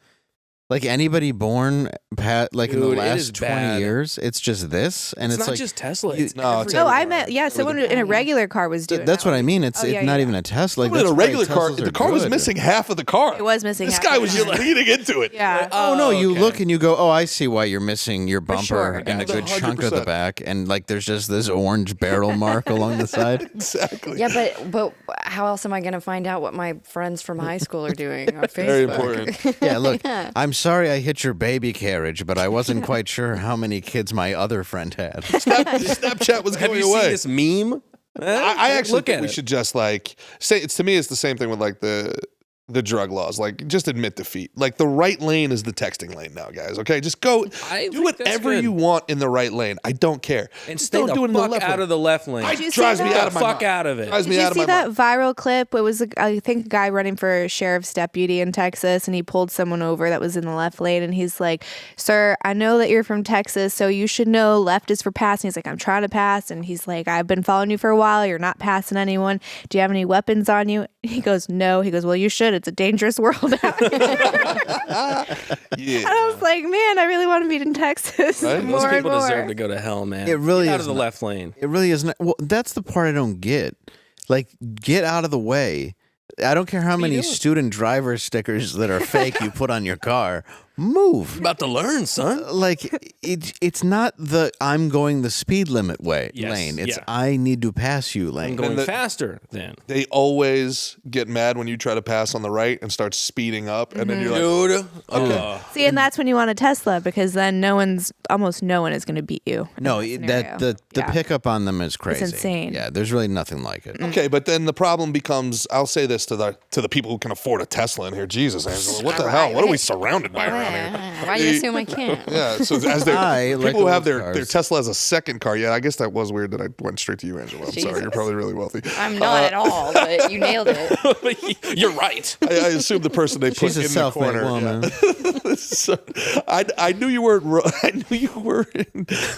Like anybody born like in the Dude, it last is 20 bad. years, it's just this, and It's it's not like just Tesla. No, it's No, I meant someone in a regular car was doing. that's that. what I mean. It's not even a Tesla. Like, in a that's why regular car, Teslas the are car was good. missing half of the car. It was missing. This half guy the was car. just leaning into it. Yeah. Oh no! You okay. look and you go, oh, I see why you're missing your bumper sure. and a good chunk of the 100%. back, and like there's just this orange barrel mark along the side. Exactly. Yeah, but how else am I going to find out what my friends from high school are doing on Facebook? Very important. Yeah, look, I'm sorry I hit your baby carriage, but I wasn't quite sure how many kids my other friend had. Snapchat was Have going you away. seen this meme? I actually look think at we it. should just like say it's to me it's the same thing with like the drug laws. Like just admit defeat. Like the right lane is the texting lane now, guys. Okay, just go I do think that's whatever good. you want in the right lane. I don't care. And Just stay don't the do it in the fuck left out lane. of the left lane. Did you see drives me that? out of my Fuck mind. out of it. Drives Did me you out of see my that mind. viral clip? It was, I think, a guy running for sheriff's deputy in Texas, and he pulled someone over that was in the left lane, and he's like, "Sir, I know that you're from Texas, so you should know left is for passing." He's like, "I'm trying to pass," and he's like, "I've been following you for a while. You're not passing anyone. Do you have any weapons on you?" He goes, "No." He goes, "Well, you should. It's a dangerous world out here." Yeah. And I was like, man, I really want to be in Texas Right? more Those and people more. deserve to go to hell, man. It really Get out is of the not- left lane. It really is not. Well, that's the part I don't get. Like, get out of the way. I don't care how many student driver stickers that are fake you put on your car. Move. About to learn, son. Like it's not the I'm going the speed limit way Yes, lane. It's yeah. I need to pass you I'm lane. going the- faster then. They always get mad when you try to pass on the right and start speeding up, and then you're like, Dude. See, and that's when you want a Tesla because then almost no one is going to the you. in No, that that scenario. the Yeah. pickup on them is crazy. insane. Yeah, there's really nothing like it. okay, but then the problem becomes, I'll say this to the people who can afford a Tesla in here. Jesus, Angela, what the hell? What are we surrounded by around here? Why do you assume I can't? Yeah, so as they I like people who have old their cars. Tesla as a second car. Yeah, I guess that was weird that I went straight to you, Angela. I'm sorry, you're probably really wealthy. I'm not at all, but you nailed it. You're right. I assume the person they put She's a in the self-made corner. woman. Yeah. So, I knew you weren't. I knew you weren't.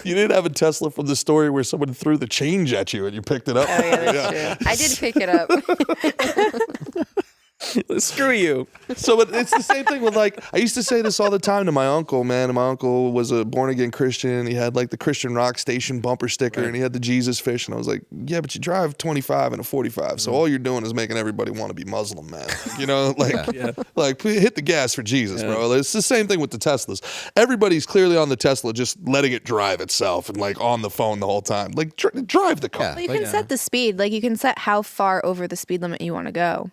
You didn't have a Tesla from the story where someone threw the change at you and you picked it up. Oh yeah, that's true. I did pick it up. Screw you. So it's the same thing with like, I used to say this all the time to my uncle, man. And my uncle was a born again Christian. He had like the Christian Rock Station bumper sticker and he had the Jesus fish. And I was like, yeah, but you drive 25 and a 45. So all you're doing is making everybody want to be Muslim, man. You know, like hit the gas for Jesus, bro. It's the same thing with the Teslas. Everybody's clearly on the Tesla, just letting it drive itself and like on the phone the whole time. Like drive the car. Yeah. Well, you can set the speed. Like you can set how far over the speed limit you want to go.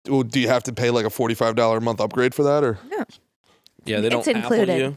Well, do you have to pay like a $45 a month upgrade for that, or? No. Yeah, they don't It's Apple included. you.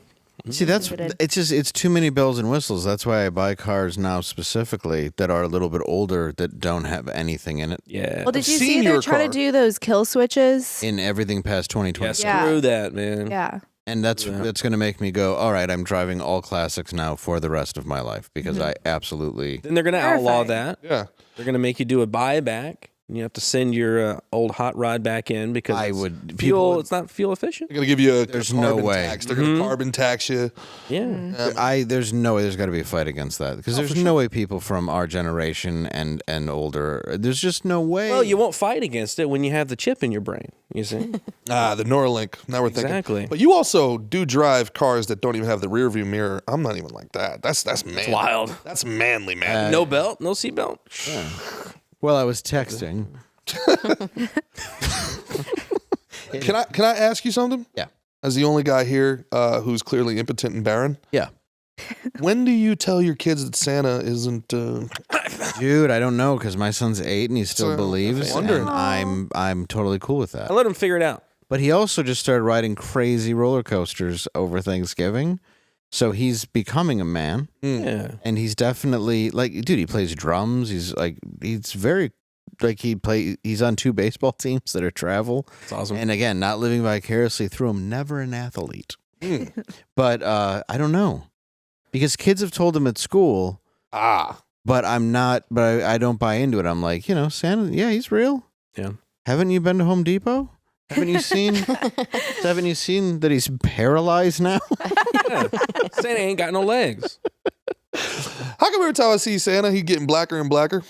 See, it's too many bells and whistles. That's why I buy cars now specifically that are a little bit older that don't have anything in it. Yeah. Well, did you I've see seen they're your trying car. to do those kill switches? In everything past 2020. Yeah, Yeah. screw that, man. Yeah. And that's going to make me go, all right, I'm driving all classics now for the rest of my life because I absolutely... Then they're going to outlaw Terrifying. that. Yeah. They're going to make you do a buyback. And you have to send your old hot rod back in because it's not fuel efficient. They're going to give you a There's carbon no way. tax. They're going to carbon tax you. Yeah. There's no way there's got to be a fight against that because there's no way people from our generation and older, there's just no way. Well, you won't fight against it when you have the chip in your brain, you see? The Neuralink. Now we're thinking. Exactly. But you also do drive cars that don't even have the rear view mirror. I'm not even like that. That's manly. wild. That's manly, man. No belt, no seatbelt. Well, I was texting. Can I ask you something? Yeah. As the only guy here who's clearly impotent and barren, Yeah. when do you tell your kids that Santa isn't? Dude, I don't know because my son's 8 and he still So, believes, I'm wondering. and I'm totally cool with that. I let him figure it out. But he also just started riding crazy roller coasters over Thanksgiving, so he's becoming a man, Yeah. and he's definitely like, dude, he plays drums. He's very like he's on 2 baseball teams that are travel. It's awesome. And again, not living vicariously through him, never an athlete. But I don't know. Because kids have told him at school, but I'm not, but I don't buy into it. I'm like, Santa, yeah, he's real. Yeah. Haven't you been to Home Depot? Haven't you seen that he's paralyzed now? Yeah. Santa ain't got no legs. How come every time I see Santa, he's getting blacker and blacker?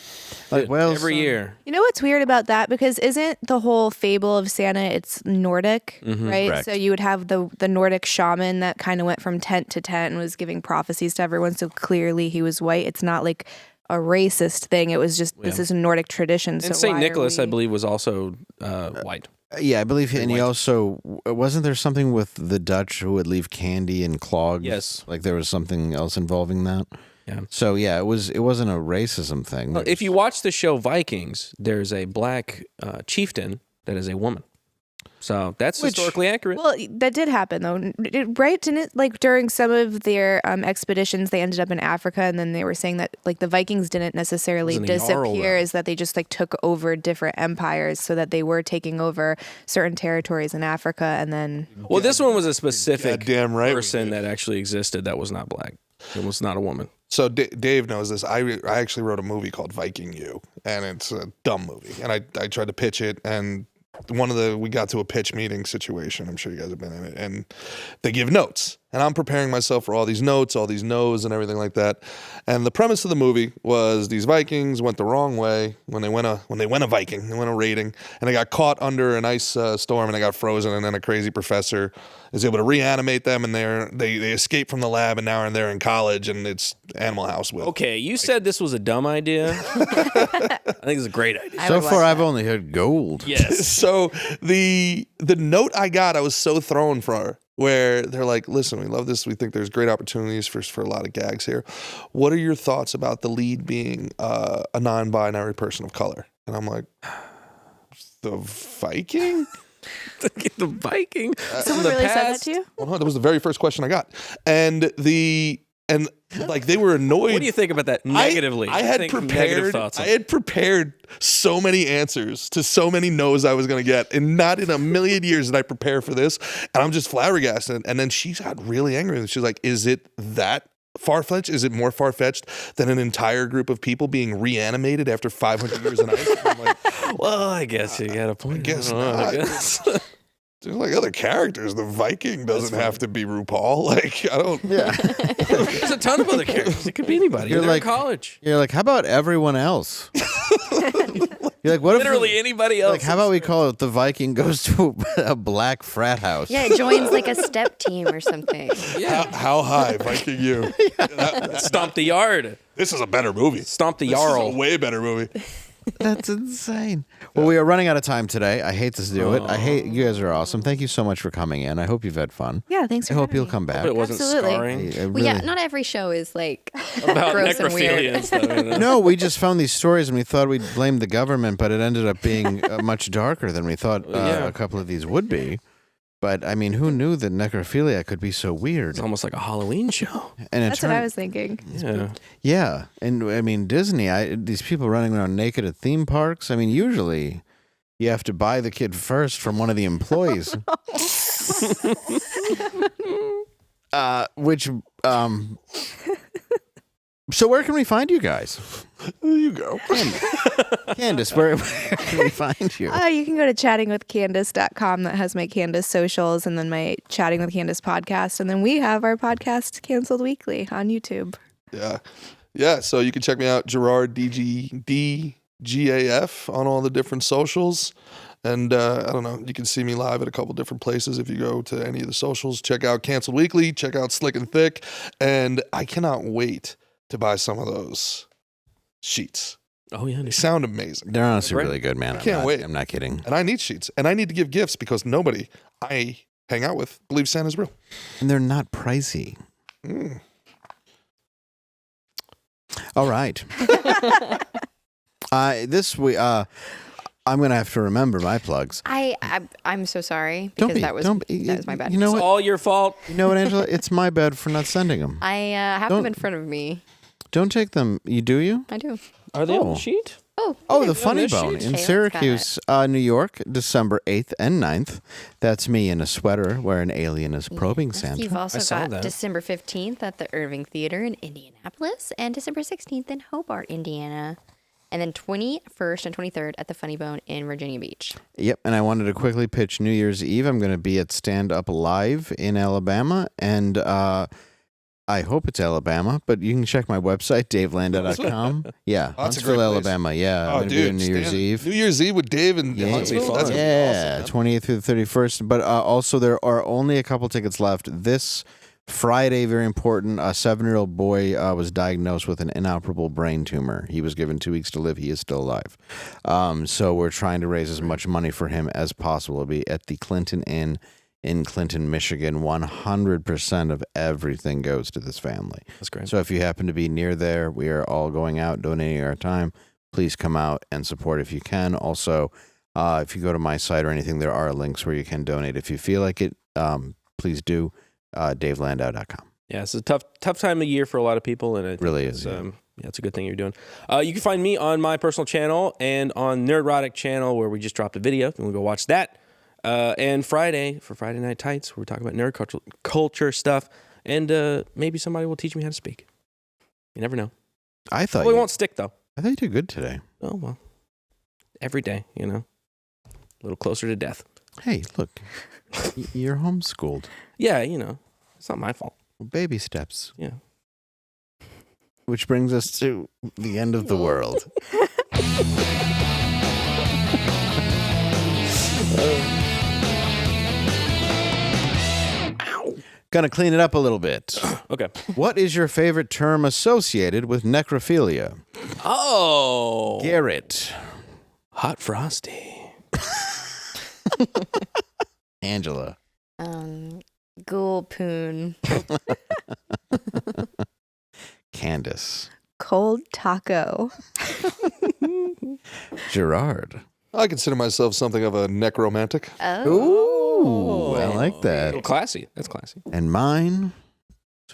Like, well, every year. You know what's weird about that? Because isn't the whole fable of Santa, it's Nordic, right? Correct. So you would have the Nordic shaman that kind of went from tent to tent and was giving prophecies to everyone. So clearly he was white. It's not like a racist thing. It was just, this is a Nordic tradition. And so St. why are Nicholas, I we- believe, was also white. Yeah, I believe, and he also wasn't there something with the Dutch who would leave candy in clogs? Yes. Like there was something else involving that. Yeah. So yeah, it wasn't a racism thing. If you watch the show Vikings, there's a black chieftain that is a woman. So that's historically accurate. Well, that did happen though, right? Didn't it, like during some of their expeditions, they ended up in Africa, and then they were saying that like the Vikings didn't necessarily Wasn't a jarl, disappear, though. is that they just like took over different empires, so that they were taking over certain territories in Africa, and then Well, this one was a specific Goddamn right we person did. that actually existed that was not black. It was not a woman. So Dave knows this. I actually wrote a movie called Viking You, and it's a dumb movie. And I tried to pitch it, and we got to a pitch meeting situation. I'm sure you guys have been in it, and they give notes, and I'm preparing myself for all these notes, all these no's, and everything like that. And the premise of the movie was these Vikings went the wrong way when they went a Viking, they went a raiding, and they got caught under an ice storm, and they got frozen, and then a crazy professor is able to reanimate them, and they escape from the lab, and now they're in college, and it's Animal House with. Okay, you said this was a dumb idea. I think it's a great idea. I so would watch far, I've that. only heard gold. Yes. So the note I got, I was so thrown for, where they're like, listen, we love this. We think there's great opportunities for a lot of gags here. What are your thoughts about the lead being a non-binary person of color? And I'm like, the Viking? The Viking. someone really said that to you. Well, no, that was the very first question I got. And like they were annoyed. What do you think about that negatively? I had Think prepared. negative thoughts on I had prepared so many answers to so many no's I was going to get, and not in a million years did I prepare for this. And I'm just flabbergasted. And then she got really angry. And she's like, "Is it that far-fetched? Is it more far-fetched than an entire group of people being reanimated after 500 years in ice?" And I'm like, Well, I guess you got a point. I guess don't know, I not. guess. there's like other characters. The Viking doesn't have to be RuPaul. Like I don't. Yeah. There's a ton of other characters. It could be anybody. You're They're like- in college. You're like, how about everyone else? You're like, what Literally if anybody else. like, how about we call it the Viking goes to a black frat house? Yeah, it joins like a step team or something. How high, Viking you? Stomp the yard? This is a better movie. Stomp the This is Jarl. a way better movie. That's insane. Well, we are running out of time today. I hate to do it. You guys are awesome. Thank you so much for coming in. I hope you've had fun. Yeah, thanks for I hope having you'll me. come back. But it wasn't Absolutely. scarring. I Well, yeah, really- not every show is like About gross and necrophilia weird. and stuff. You know? No, we just found these stories and we thought we'd blame the government, but it ended up being much darker than we thought Yeah. a couple of these would be. But I mean, who knew that necrophilia could be so weird? It's almost like a Halloween show. And it That's what I turned- was thinking. Yeah. Yeah, and I mean Disney. These people running around naked at theme parks. I mean, usually you have to buy the kid first from one of the employees. So where can we find you guys? There you go. Candice, where can we find you? You can go to chattingwithcandice.com. That has my Candice socials and then my Chatting with Candice podcast. And then we have our podcast Canceled Weekly on YouTube. Yeah. Yeah. So you can check me out, Gerard DGAF on all the different socials. And I don't know, you can see me live at a couple different places if you go to any of the socials. Check out Canceled Weekly, check out Slick and Thick. And I cannot wait to buy some of those sheets. Oh, yeah. They sound amazing. They're honestly Right. really good, man. Can't wait. I'm not kidding. And I need sheets. And I need to give gifts because nobody I hang out with believes Santa's real. And they're not pricey. Mm. All right. This week, I'm gonna have to remember my plugs. I'm so sorry Don't because be. that was my bad. You know It's what? all your fault. You know what, Angela? It's my bad for not sending them. I have Don't- them in front of me. Don't take them. You do you? I do. Are they on Oh. the sheet? Oh, Oh, the on Funny this Bone sheet? in Okay, let's Syracuse, New York, December 8th and 9th. That's me in a sweater where an alien is probing Santa. You've also I saw got that. December 15th at the Irving Theater in Indianapolis and December 16th in Hobart, Indiana. And then 21st and 23rd at the Funny Bone in Virginia Beach. Yep, and I wanted to quickly pitch New Year's Eve. I'm going to be at Stand Up Live in Alabama, and I I hope it's Alabama, but you can check my website, davelandau.com. Yeah, that's a Huntsville, great place. Alabama. Yeah, I'm Oh, gonna be there dude. New Year's Eve. New Year's Eve with Dave and Huntsville. That's gonna be Yeah, awesome, man. 28th through the 31st. But also, there are only a couple tickets left. This Friday, very important, a 7-year-old boy was diagnosed with an inoperable brain tumor. He was given 2 weeks to live. He is still alive. So we're trying to raise as much money for him as possible. It'll be at the Clinton Inn in Clinton, Michigan. 100% of everything goes to this family. That's great. So if you happen to be near there, we are all going out, donating our time. Please come out and support if you can. Also, if you go to my site or anything, there are links where you can donate. If you feel like it, please do. DaveLandau.com. Yeah, it's a tough time of year for a lot of people, and it really is. Yeah, it's a good thing you're doing. You can find me on my personal channel and on Nerdrotic channel, where we just dropped a video. You want to go watch that? And Friday for Friday Night Tights, we're talking about nerd culture stuff, and maybe somebody will teach me how to speak. You never know. I thought we won't stick though. I thought you did good today. Oh well, every day, a little closer to death. Hey, look, you're homeschooled. Yeah, it's not my fault. Baby steps. Yeah. Which brings us to the end of the world. Gonna clean it up a little bit. Okay. What is your favorite term associated with necrophilia? Oh. Garrett. Hot Frosty. Angela. Ghoul poon. Candice. Cold taco. Gerard. I consider myself something of a necromantic. Ooh, I like that. Classy. That's classy. And mine,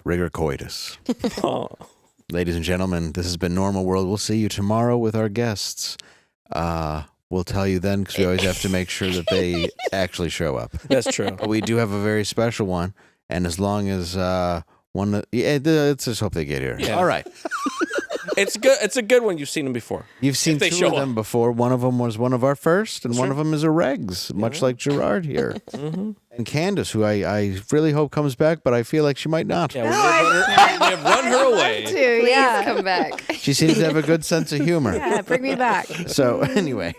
rigor coitus. Oh. Ladies and gentlemen, this has been Normal World. We'll see you tomorrow with our guests. We'll tell you then, because we always have to make sure that they actually show up. That's true. But we do have a very special one, and as long as let's just hope they get here. Yeah. All right. It's good. It's a good one. You've seen them before. You've seen they two show of them before. One of them was one of our first, and one of them is a regs, much like Gerard here. Mm-hmm. And Candice, who I really hope comes back, but I feel like she might not. Yeah, we have run her away. Please come back. She seems to have a good sense of humor. Yeah, bring me back. So anyway,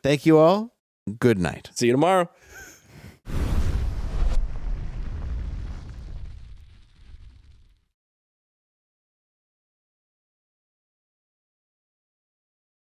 thank you all. Good night. See you tomorrow.